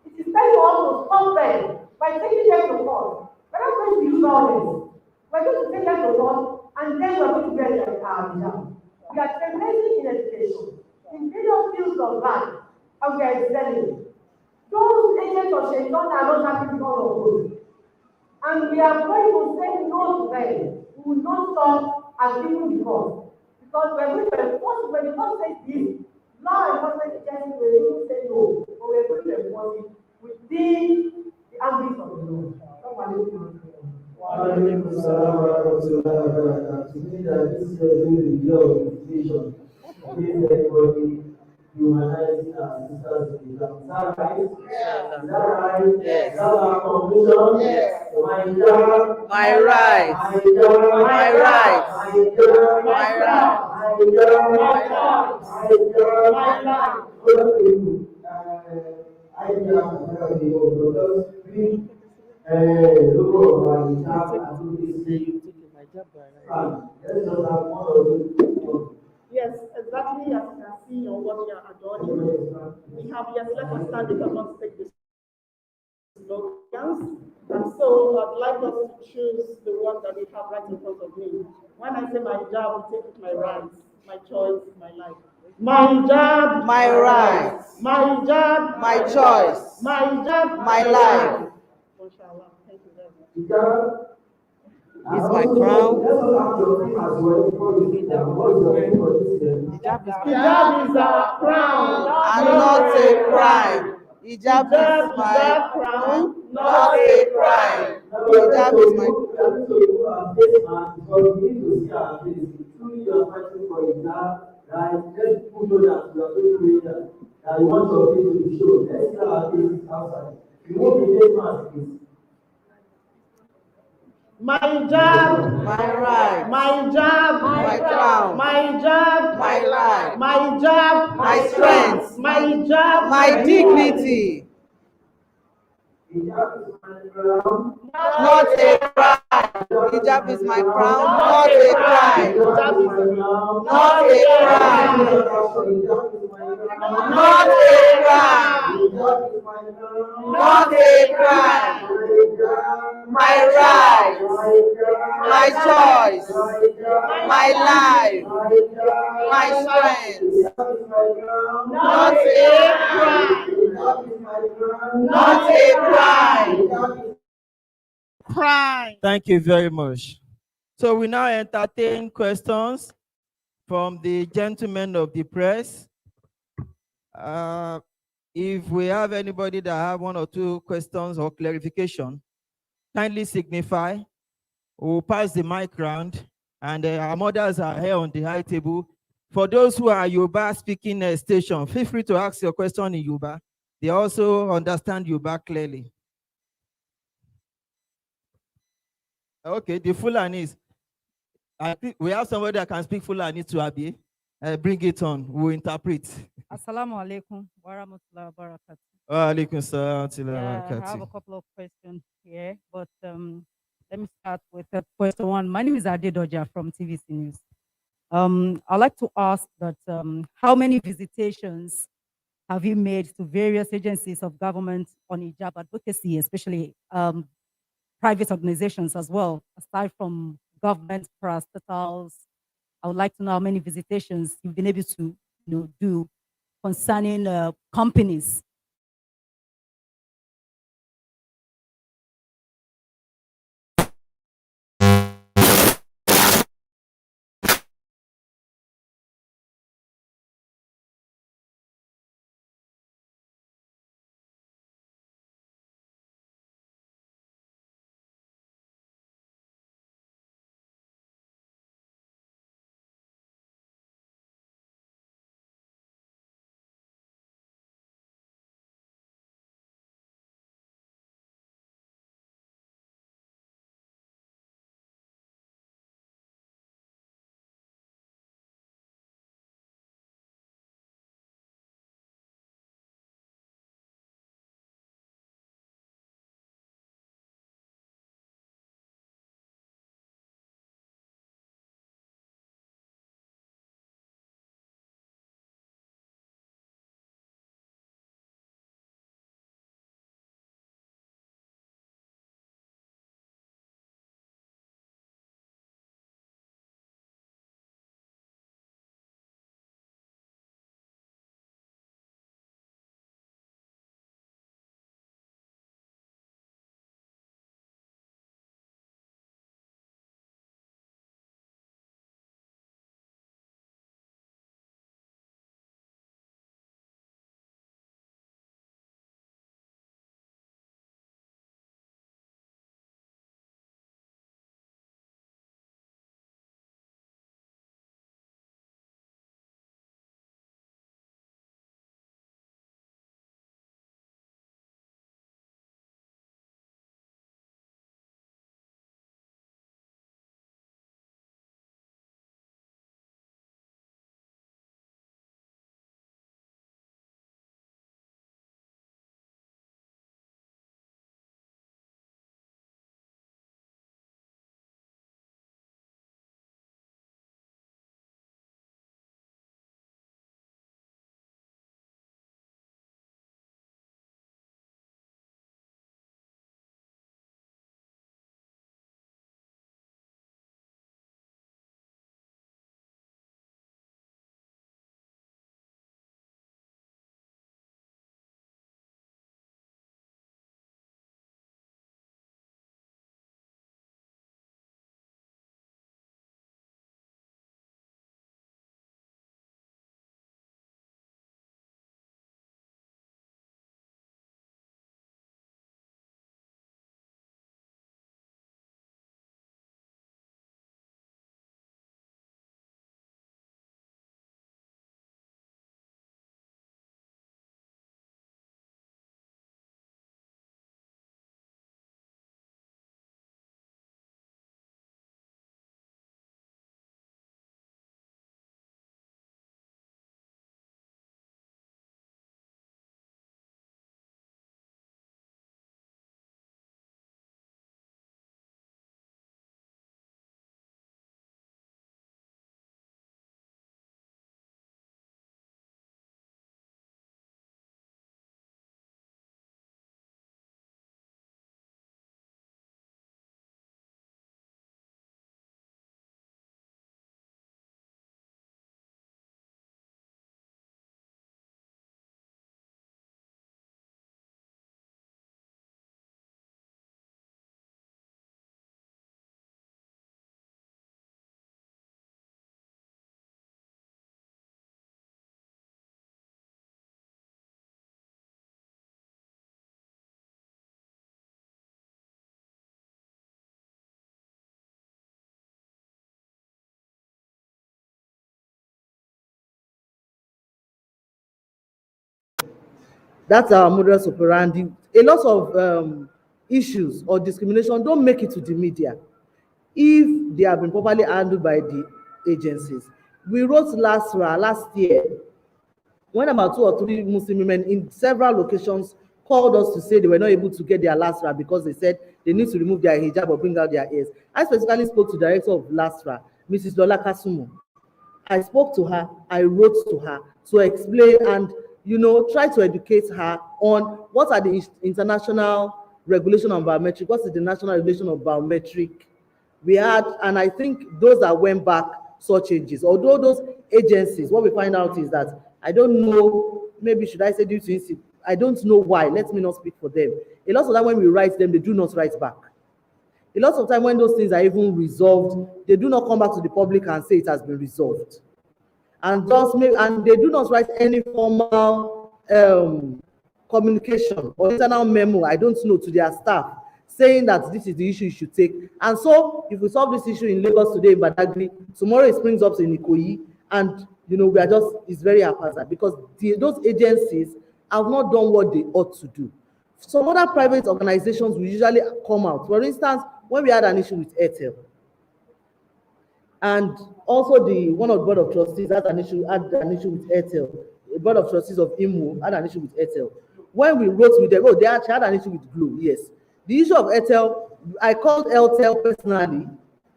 It is time for us to stop them by taking them to court. We're not going to use violence. We're going to take them to court and then we're going to get their hijab. We are tremendous in education, in various fields of life, and we are excelling. Those agents of Shaitan are not happy because of good. And we are going to say no to them. We will not stop as people because we're going to enforce when the law says this, law enforcement agencies will even say no, but we're going to enforce it within the ambit of the law. Alaikum salam wa rahmatullahi wa barakatuh. To me, that this is really the year of education. Please, everybody, humanizing our sisters in Islam. Is that right? Inshallah. Is that right? Yes. Is that our conclusion? Yes. My job. My rights. My job. My rights. My job. My rights. My job. My rights. My job. My life. I have because we look at my job and do this thing. Let's just have one or two. Yes, exactly as you can see on what you are adorning. We have, yes, let us stand if I want to take this slogans. And so I'd like us to choose the one that we have right in front of me. When I say my job, we take it my rights, my choice, my life. My job, My rights. my job, My choice. my job, My life. Inshallah. Thank you very much. Is my crown. Let us have your thing as well before we sit down. What is your thing for this year? Hijab is a crown, And not a crime. Hijab is my crown, not a crime. Hijab is my We are going to remove our face mask because we need to see our face. Truly, you are fighting for Islam, right? Let's put on that we are going to read that you want your face to be shown. Let's see our faces outside. Remove the face mask, please. my job, my right. my job, My crown. my job, My life. my job, My strength. my job, My dignity. Hijab is my crown. Not a crime. Hijab is my crown. Not a crime. Hijab is my crown. Not a crime. Hijab is my crown. Not a crime. Hijab is my crown. Not a crime. My right. My choice. My life. My strength. Not a crime. Not a crime. Thank you very much. So we now entertain questions from the gentlemen of the press. If we have anybody that have one or two questions or clarification, kindly signify. We'll pass the mic round, and our mothers are here on the high table. For those who are Yoruba speaking station, feel free to ask your question in Yoruba. They also understand Yoruba clearly. Okay, the Fulanis. I think we have somebody that can speak Fulani to Abi. Bring it on. We'll interpret. Assalamu alaikum wa rahmatullahi wa barakatuh. Wa alaikum salam wa rahmatullahi wa I have a barakatuh. couple of questions here, but let me start with question one. My name is Ade Doja from TVC News. I'd like to ask that how many visitations have you made to various agencies of government on hijab advocacy, especially private organizations as well, aside from government parastatals? I would like to know how many visitations you've been able to do concerning companies That's our modus operandi. A lot of issues or discrimination don't make it to the media if they have been properly handled by the agencies. We wrote last year when about 2 or 3 Muslim women in several locations called us to say they were not able to get their LASRA because they said they need to remove their hijab or bring out their ears. I specifically spoke to the director of LASRA, Mrs. Lola Kasumo. I spoke to her, I wrote to her to explain and, you know, try to educate her on what are the international regulation on biometric, what is the national regulation of biometric. We had, and I think those that went back saw changes. Although those agencies, what we find out is that, I don't know, maybe should I say due to, I don't know why, let me not speak for them. A lot of time when we write them, they do not write back. A lot of time when those things are even resolved, they do not come back to the public and say it has been resolved. And they do not write any formal communication or internal memo, I don't know, to their staff saying that this is the issue you should take. And so if we solve this issue in Lagos today, in Badagry, tomorrow it springs up in Ikoyi, and you know, we are just, it's very haphazard because those agencies have not done what they ought to do. Some other private organizations will usually come out. For instance, when we had an issue with Airtel, and also one of the board of trustees had an issue with Airtel. The board of trustees of IMO had an issue with Airtel. When we wrote with them, oh, they actually had an issue with Glo, yes. The issue of Airtel, I called Airtel personally,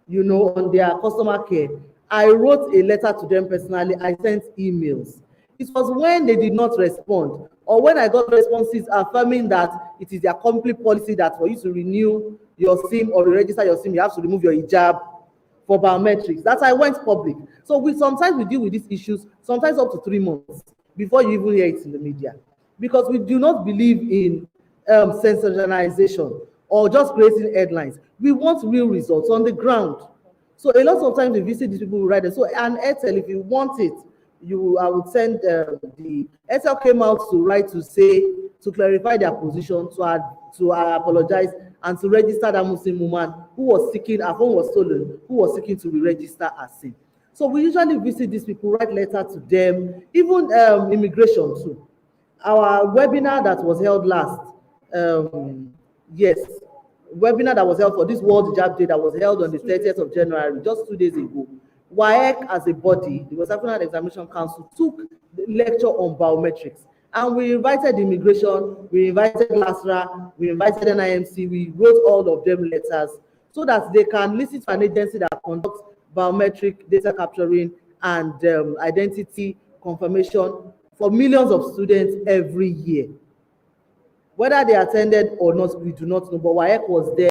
you know, on their customer care. I wrote a letter to them personally, I sent emails. It was when they did not respond, or when I got responses affirming that it is their company policy that for you to renew your SIM or register your SIM, you have to remove your hijab for biometrics, that I went public. So sometimes we deal with these issues, sometimes up to 3 months before you even hear it in the media, because we do not believe in sensationalization or just creating headlines. We want real results on the ground. So a lot of times we visit these people who write them. So and Airtel, if you want it, I would send the Airtel came out to write to say, to clarify their position, to apologize, and to register that Muslim woman who was seeking, her phone was stolen, who was seeking to re-register as SIM. So we usually visit these people, write letter to them, even immigration too. Our webinar that was held last, webinar that was held for this World Hijab Day that was held on the 30th of January, just 2 days ago. WAEC as a body, the West African Examination Council, took the lecture on biometrics. And we invited immigration, we invited LASRA, we invited NIMC, we wrote all of them letters so that they can listen to an agency that conducts biometric data capturing and identity confirmation for millions of students every year. Whether they attended or not, we do not know, but WAEC was there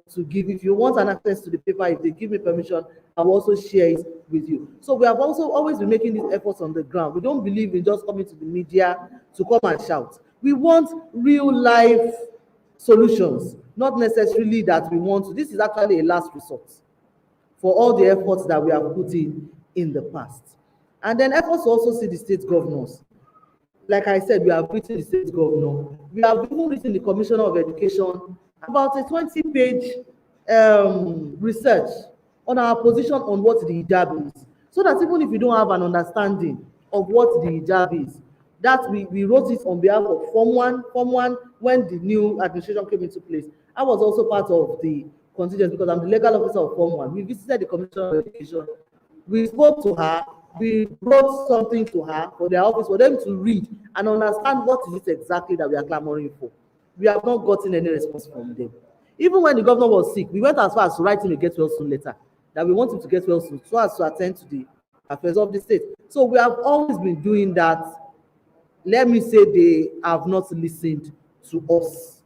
to give. If you want an access to the paper, if they give me permission, I will also share it with you. So we have also always been making these efforts on the ground. We don't believe in just coming to the media to come and shout. We want real life solutions, not necessarily that we want to. This is actually a last resort for all the efforts that we have put in the past. And then efforts to also see the state governors. Like I said, we have written the state governor. We have even written the Commissioner of Education about a 20-page research on our position on what the hijab is. So that even if you don't have an understanding of what the hijab is, that we wrote it on behalf of Form 1 when the new administration came into place. I was also part of the contingent because I'm the legal officer of Form 1. We visited the Commissioner of Education. We spoke to her. We brought something to her for their office for them to read and understand what is it exactly that we are clamoring for. We have not gotten any response from them. Even when the governor was sick, we went as far as to write him a get well soon letter, that we want him to get well soon so as to attend to the affairs of the state. So we have always been doing that. Let me say they have not listened to us.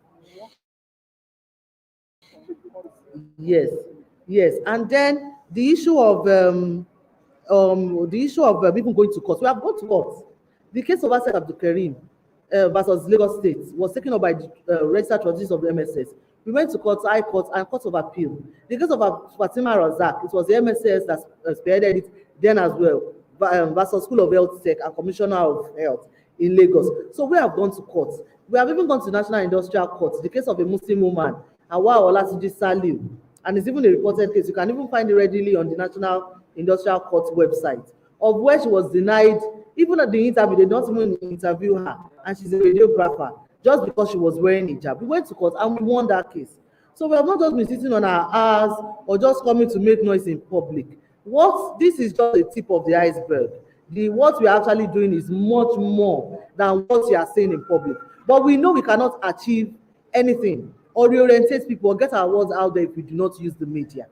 Yes. And then the issue of people going to court. We have gone to court. The case of Asad Abdul Karim versus Lagos State was taken up by the registered trustees of the MSS. We went to court, High Court, and Court of Appeal. The case of Fatima Razak, it was the MSS that spearheaded it then as well, versus School of Health Tech and Commissioner of Health in Lagos. So we have gone to court. We have even gone to National Industrial Court. The case of a Muslim woman, Awa Olatunji Saliu, and it's even a reported case. You can even find it readily on the National Industrial Court website, of where she was denied Even at the interview, they don't even interview her, and she's a radiographer, just because she was wearing hijab. We went to court and we won that case. So we have not just been sitting on our ass or just coming to make noise in public. This is just a tip of the iceberg. What we are actually doing is much more than what we are saying in public. But we know we cannot achieve anything or reorientate people or get our words out there if we do not use the media.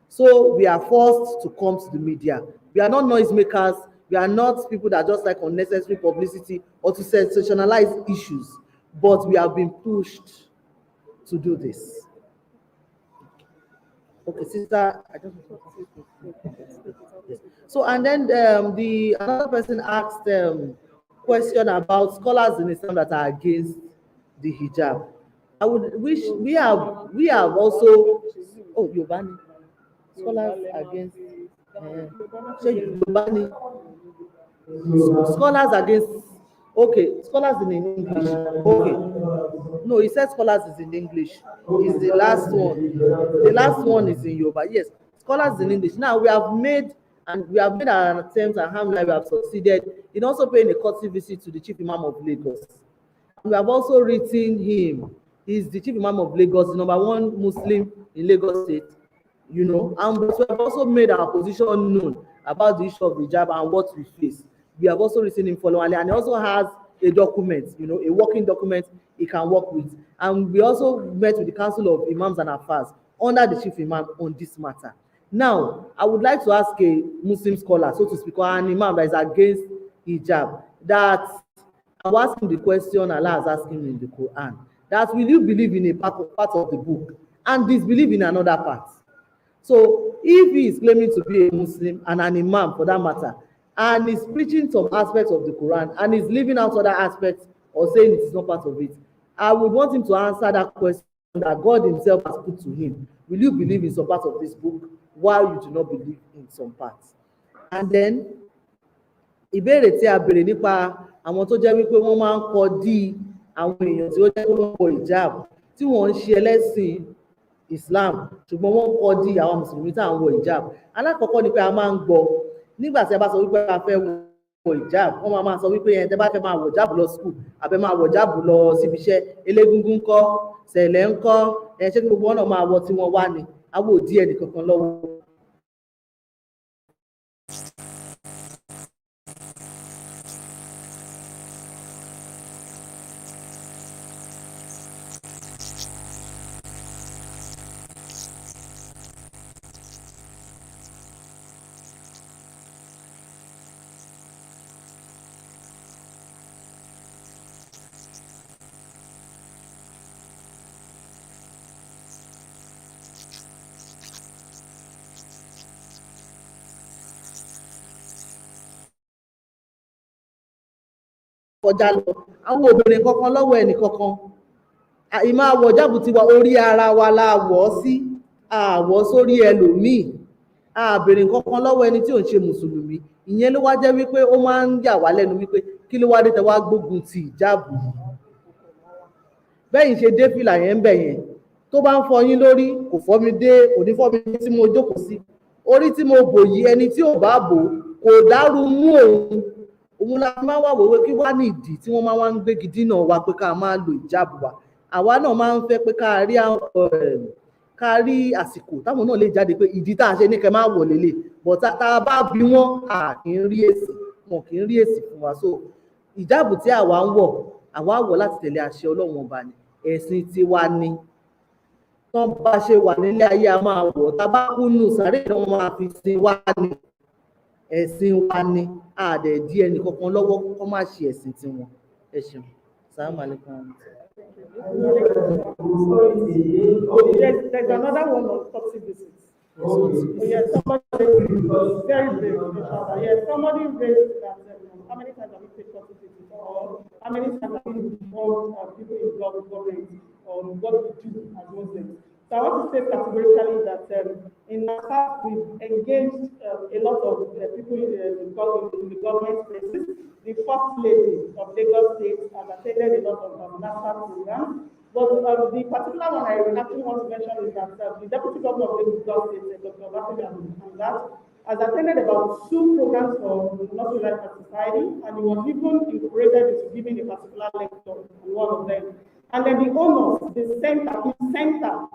So we are forced to come to the media. We are not noisemakers. We are not people that just like unnecessary publicity or to sensationalize issues. But we have been pushed to do this. Okay, sister, I don't know. Yes. So, and then another person asked question about scholars in Islam that are against the hijab. I would wish we have also Yobani scholars against Yobani scholars against scholars in English. No, he said scholars is in English. Is the last one. The last one is in Yoruba. Yes, scholars in English. Now we have made an attempt, and alhamdulillah we have succeeded in also paying a courtesy visit to the Chief Imam of Lagos. We have also written him. He's the Chief Imam of Lagos, the #1 Muslim in Lagos State. And we have also made our position known about the issue of hijab and what we face. We have also written him followingly, and he also has a document, a working document he can work with. And we also met with the Council of Imams and Affairs under the Chief Imam on this matter. Now, I would like to ask a Muslim scholar, so to speak, or an Imam that is against hijab, that I was asking the question Allah is asking in the Quran, that will you believe in a part of the book and disbelieve in another part? So if he is claiming to be a Muslim and an Imam for that matter, and is preaching some aspects of the Quran and is leaving out other aspects or saying it is not part of it, I would want him to answer that question that God himself has put to him. Will you believe in some part of this book while you do not believe in some parts? And then ìbéèrè tí a béèrè nípa àwọn tó jẹ́ wípé wọ́n máa ń kọdí àwọn èèyàn tí ó jẹ́ pé wọ́n wọ hijab tí wọ́n ń ṣe ẹlẹ́sìn Islam ṣùgbọ́n wọ́n kọdí àwọn mùsùlùmí tá à ń wọ hijab. Alákọ̀ọ́kọ́ ni pé a máa ń gbọ́ nígbà tí a bá sọ wípé a fẹ́ wọ hijab, wọ́n máa sọ wípé ẹ̀ tẹ́ bá fẹ́ máa wọ hijab lọ school àbẹ́ máa wọ hijab lọ síbi iṣẹ́, elégúngún ńkọ́, sẹ̀lẹ̀ ńkọ́, ṣé gbogbo wọn náà máa wọ tí wọ́n wá ni, àwọn òdí ẹnì kankan lọ́wọ́. Kọjá lọ àwọn obìnrin kankan lọ́wọ́ ẹnì kankan, ìmọ̀ àwọ̀ jábù ti wà orí ara wa la wọ̀ sí, àwọ̀ sórí ẹlòmíì, àbèrè kankan lọ́wọ́ ẹni tí ò ń ṣe mùsùlùmí. Ìyẹn ló wá jẹ́ wípé ó máa ń yà wá lẹ́nu wípé kí ló wá dé tẹ́ wá gbógun ti ìjáàbù yìí. Bẹ́yìn ṣe dé fìlà yẹn ń bẹ̀ yẹn, tó bá ń fọ yín lórí kò fọ́ mi dé, kò ní fọ́ mi tí mo jókòó sí, orí tí mo bò yìí ẹni tí ò bá bò kò dárú mú òun la máa wà wòwe kí wá ní ìdí tí wọ́n máa wá ń gbégi dínà wa pé ká máa lo ìjáàbù wa. Àwa náà máa ń fẹ́ pé ká rí àsìkò táwọn náà lè jáde pé ìdí tá a ṣe ní kẹ́ máa wọ̀ lélẹ̀, but tá a bá bí wọ́n kì í rí èsì, wọn kì í rí èsì fún wa. So ìjáàbù tí àwa ń wọ̀, àwa wọ̀ láti tẹ̀lé àṣẹ Ọlọ́run ọba ni, ẹ̀sìn tiwa ni. Tán bá ṣe wà nílé ayé a máa wọ̀, tá a bá kú nù sàréè náà wọ́n máa fi sin wá ni, ẹ̀sìn wa ni, àdẹ̀ dí ẹnì kankan lọ́wọ́ kó má ṣe ẹ̀sìn tiwọn. Ẹ ṣeun. Assalamu alaikum. There's another one on proxy visits. Yes, somebody very brave. Yes, somebody raised that how many times have we paid proxy visits, or how many times have we involved people involved with government, or what we do as Muslims. So I want to say categorically that in Nassau we've engaged a lot of people in the government places. The First Lady of Lagos State has attended a lot of Nassau programs. But the particular one I actually want to mention is that the Deputy Governor of Lagos State, Dr. Rafi, has attended about 2 programs for North American Society, and he was even incorporated into giving a particular lecture on one of them. And then the owners, the center,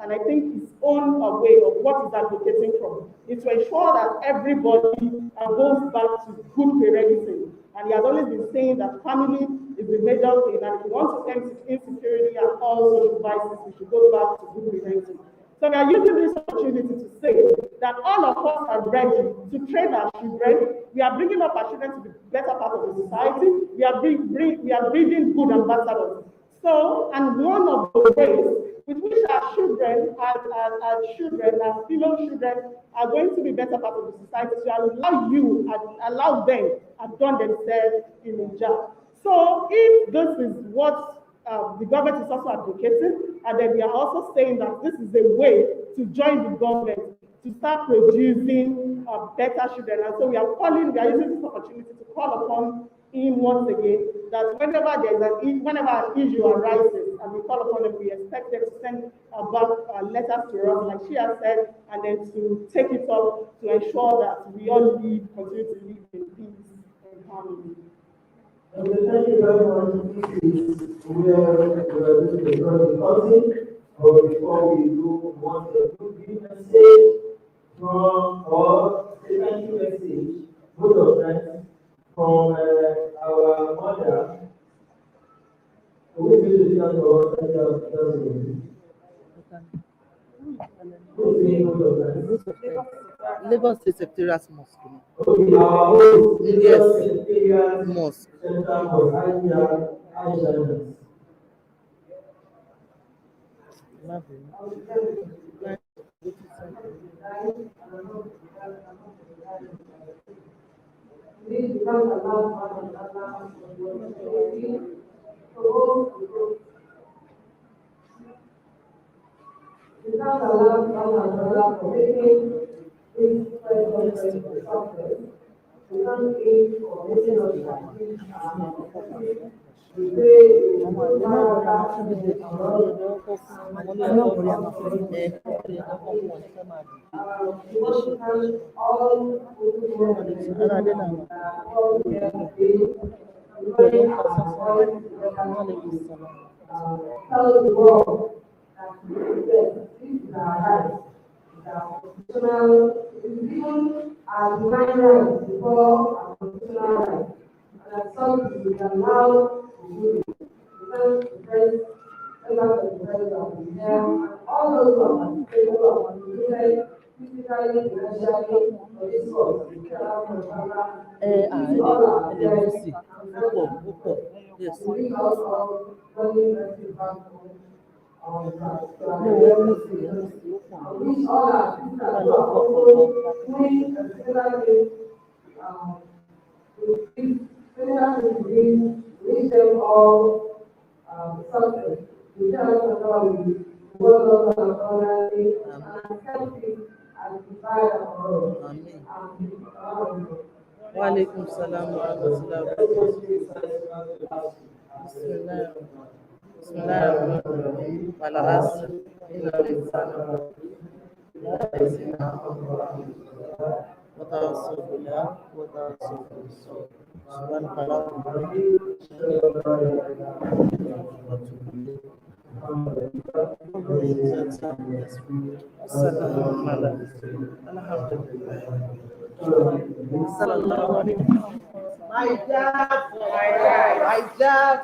and I think his own way of what he's advocating from is to ensure that everybody goes back to good parenting. And he has always been saying that family is the major thing, and if you want to end insecurity and all social vices, we should go back to good parenting. So we are using this opportunity to say that all of us are ready to train our children. We are bringing up our children to be better part of the society. We are breeding good ambassadors. So, and one of the ways with which our children, our children, our female children are going to be better part of the society to allow them adorn themselves in hijab. So if this is what the government is also advocating, and then we are also saying that this is a way to join the government to start producing better children. And so we are using this opportunity to call upon him once again that whenever an issue arises and we call upon them, we expect them to send back letters to us, like she has said, and then to take it up to ensure that we all continue to live in peace and harmony. Okay, thank you very much. This is where we are going to the closing. But before we do, we want to give a message from or a thank you message, both of them, from our mother, who is going to tell us Lagos State Secretariat Mosque. okay, our host, Yes. Mosque. Central Mosque, Aisha. This becomes a lot of responsibility. So, becomes a lot of for making this press conference a success. We thank him for making us achieve our objective. We pray tell the world that yes, this is our right. It's our constitutional, it is even our divine right before our constitutional right. And as such, we can now do it. Because the first, members of the president of the year, and all those who are participating, who are contributed physically, financially, for this cause, we can have all our friends, yes. We also running the bank which all our sisters who are also doing a similar thing, similar thing, wish them all success. We tell us about the world of our and accept it as the fire of God. Walaikum salam wa rahmatullahi wa barakatuh. Bismillahirrahmanirrahim. Wal asr. Innal insana وتواصوا بالله وتواصوا بالصبر. سبحانك اللهم وبحمدك السلام عليكم الحمد لله صلى الله عليه وسلم. My job.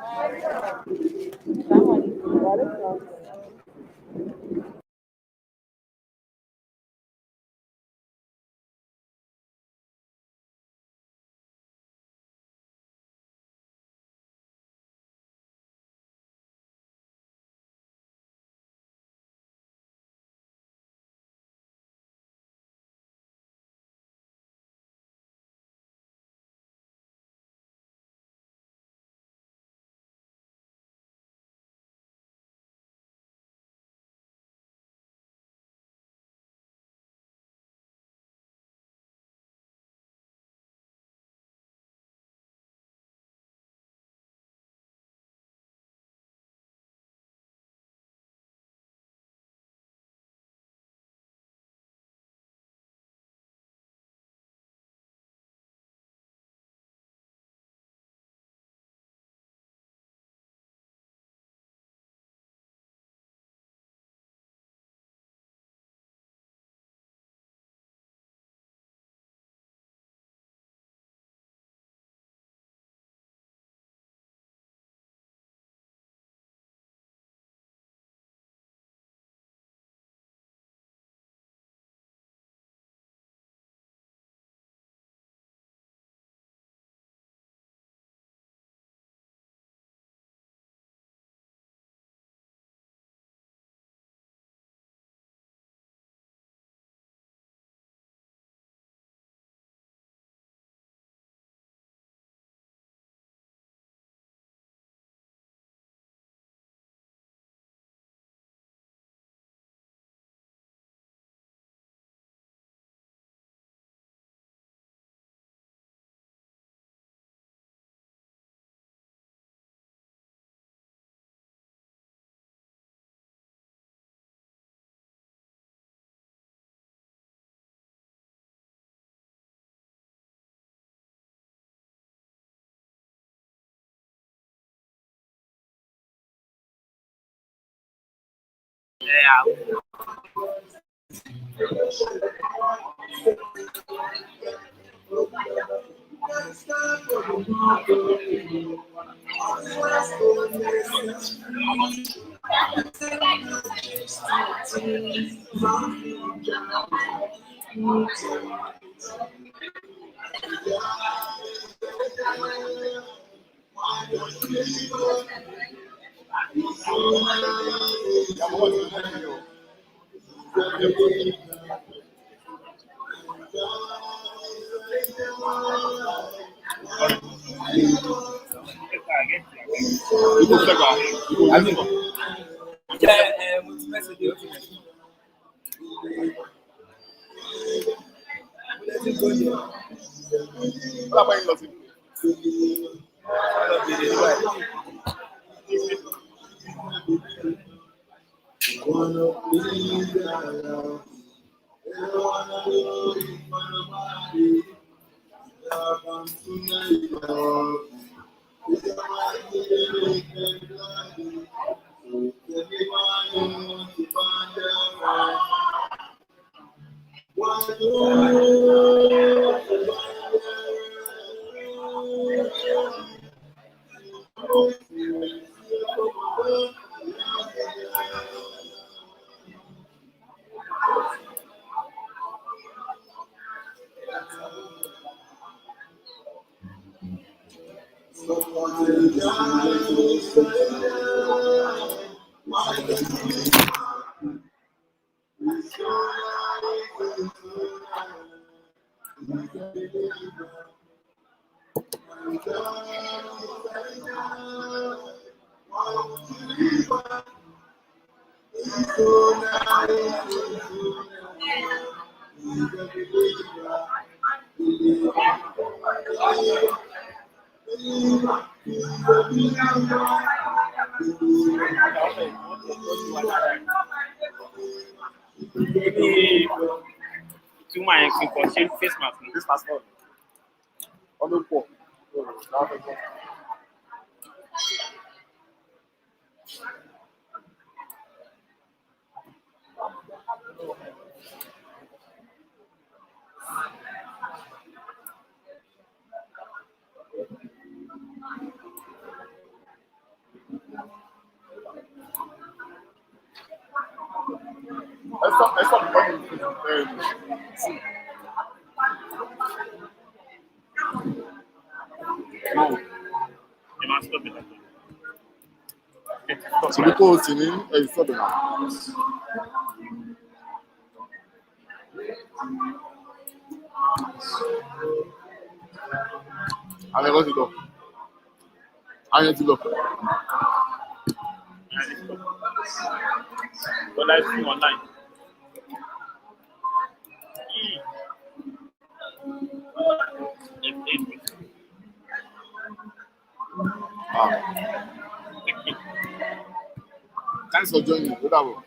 Thanks for joining. Good afternoon.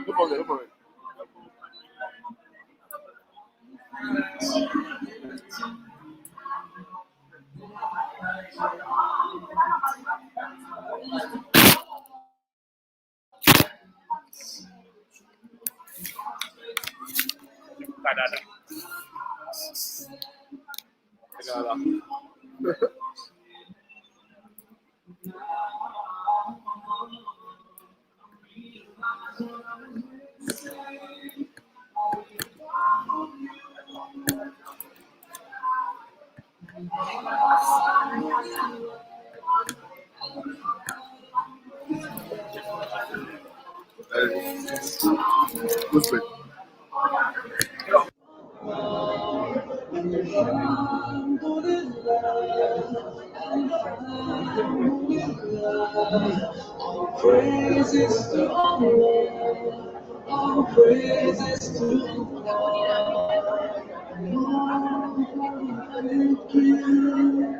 No problem, no problem. Listen. Praises to Allah, all praises to Allah. Thank you.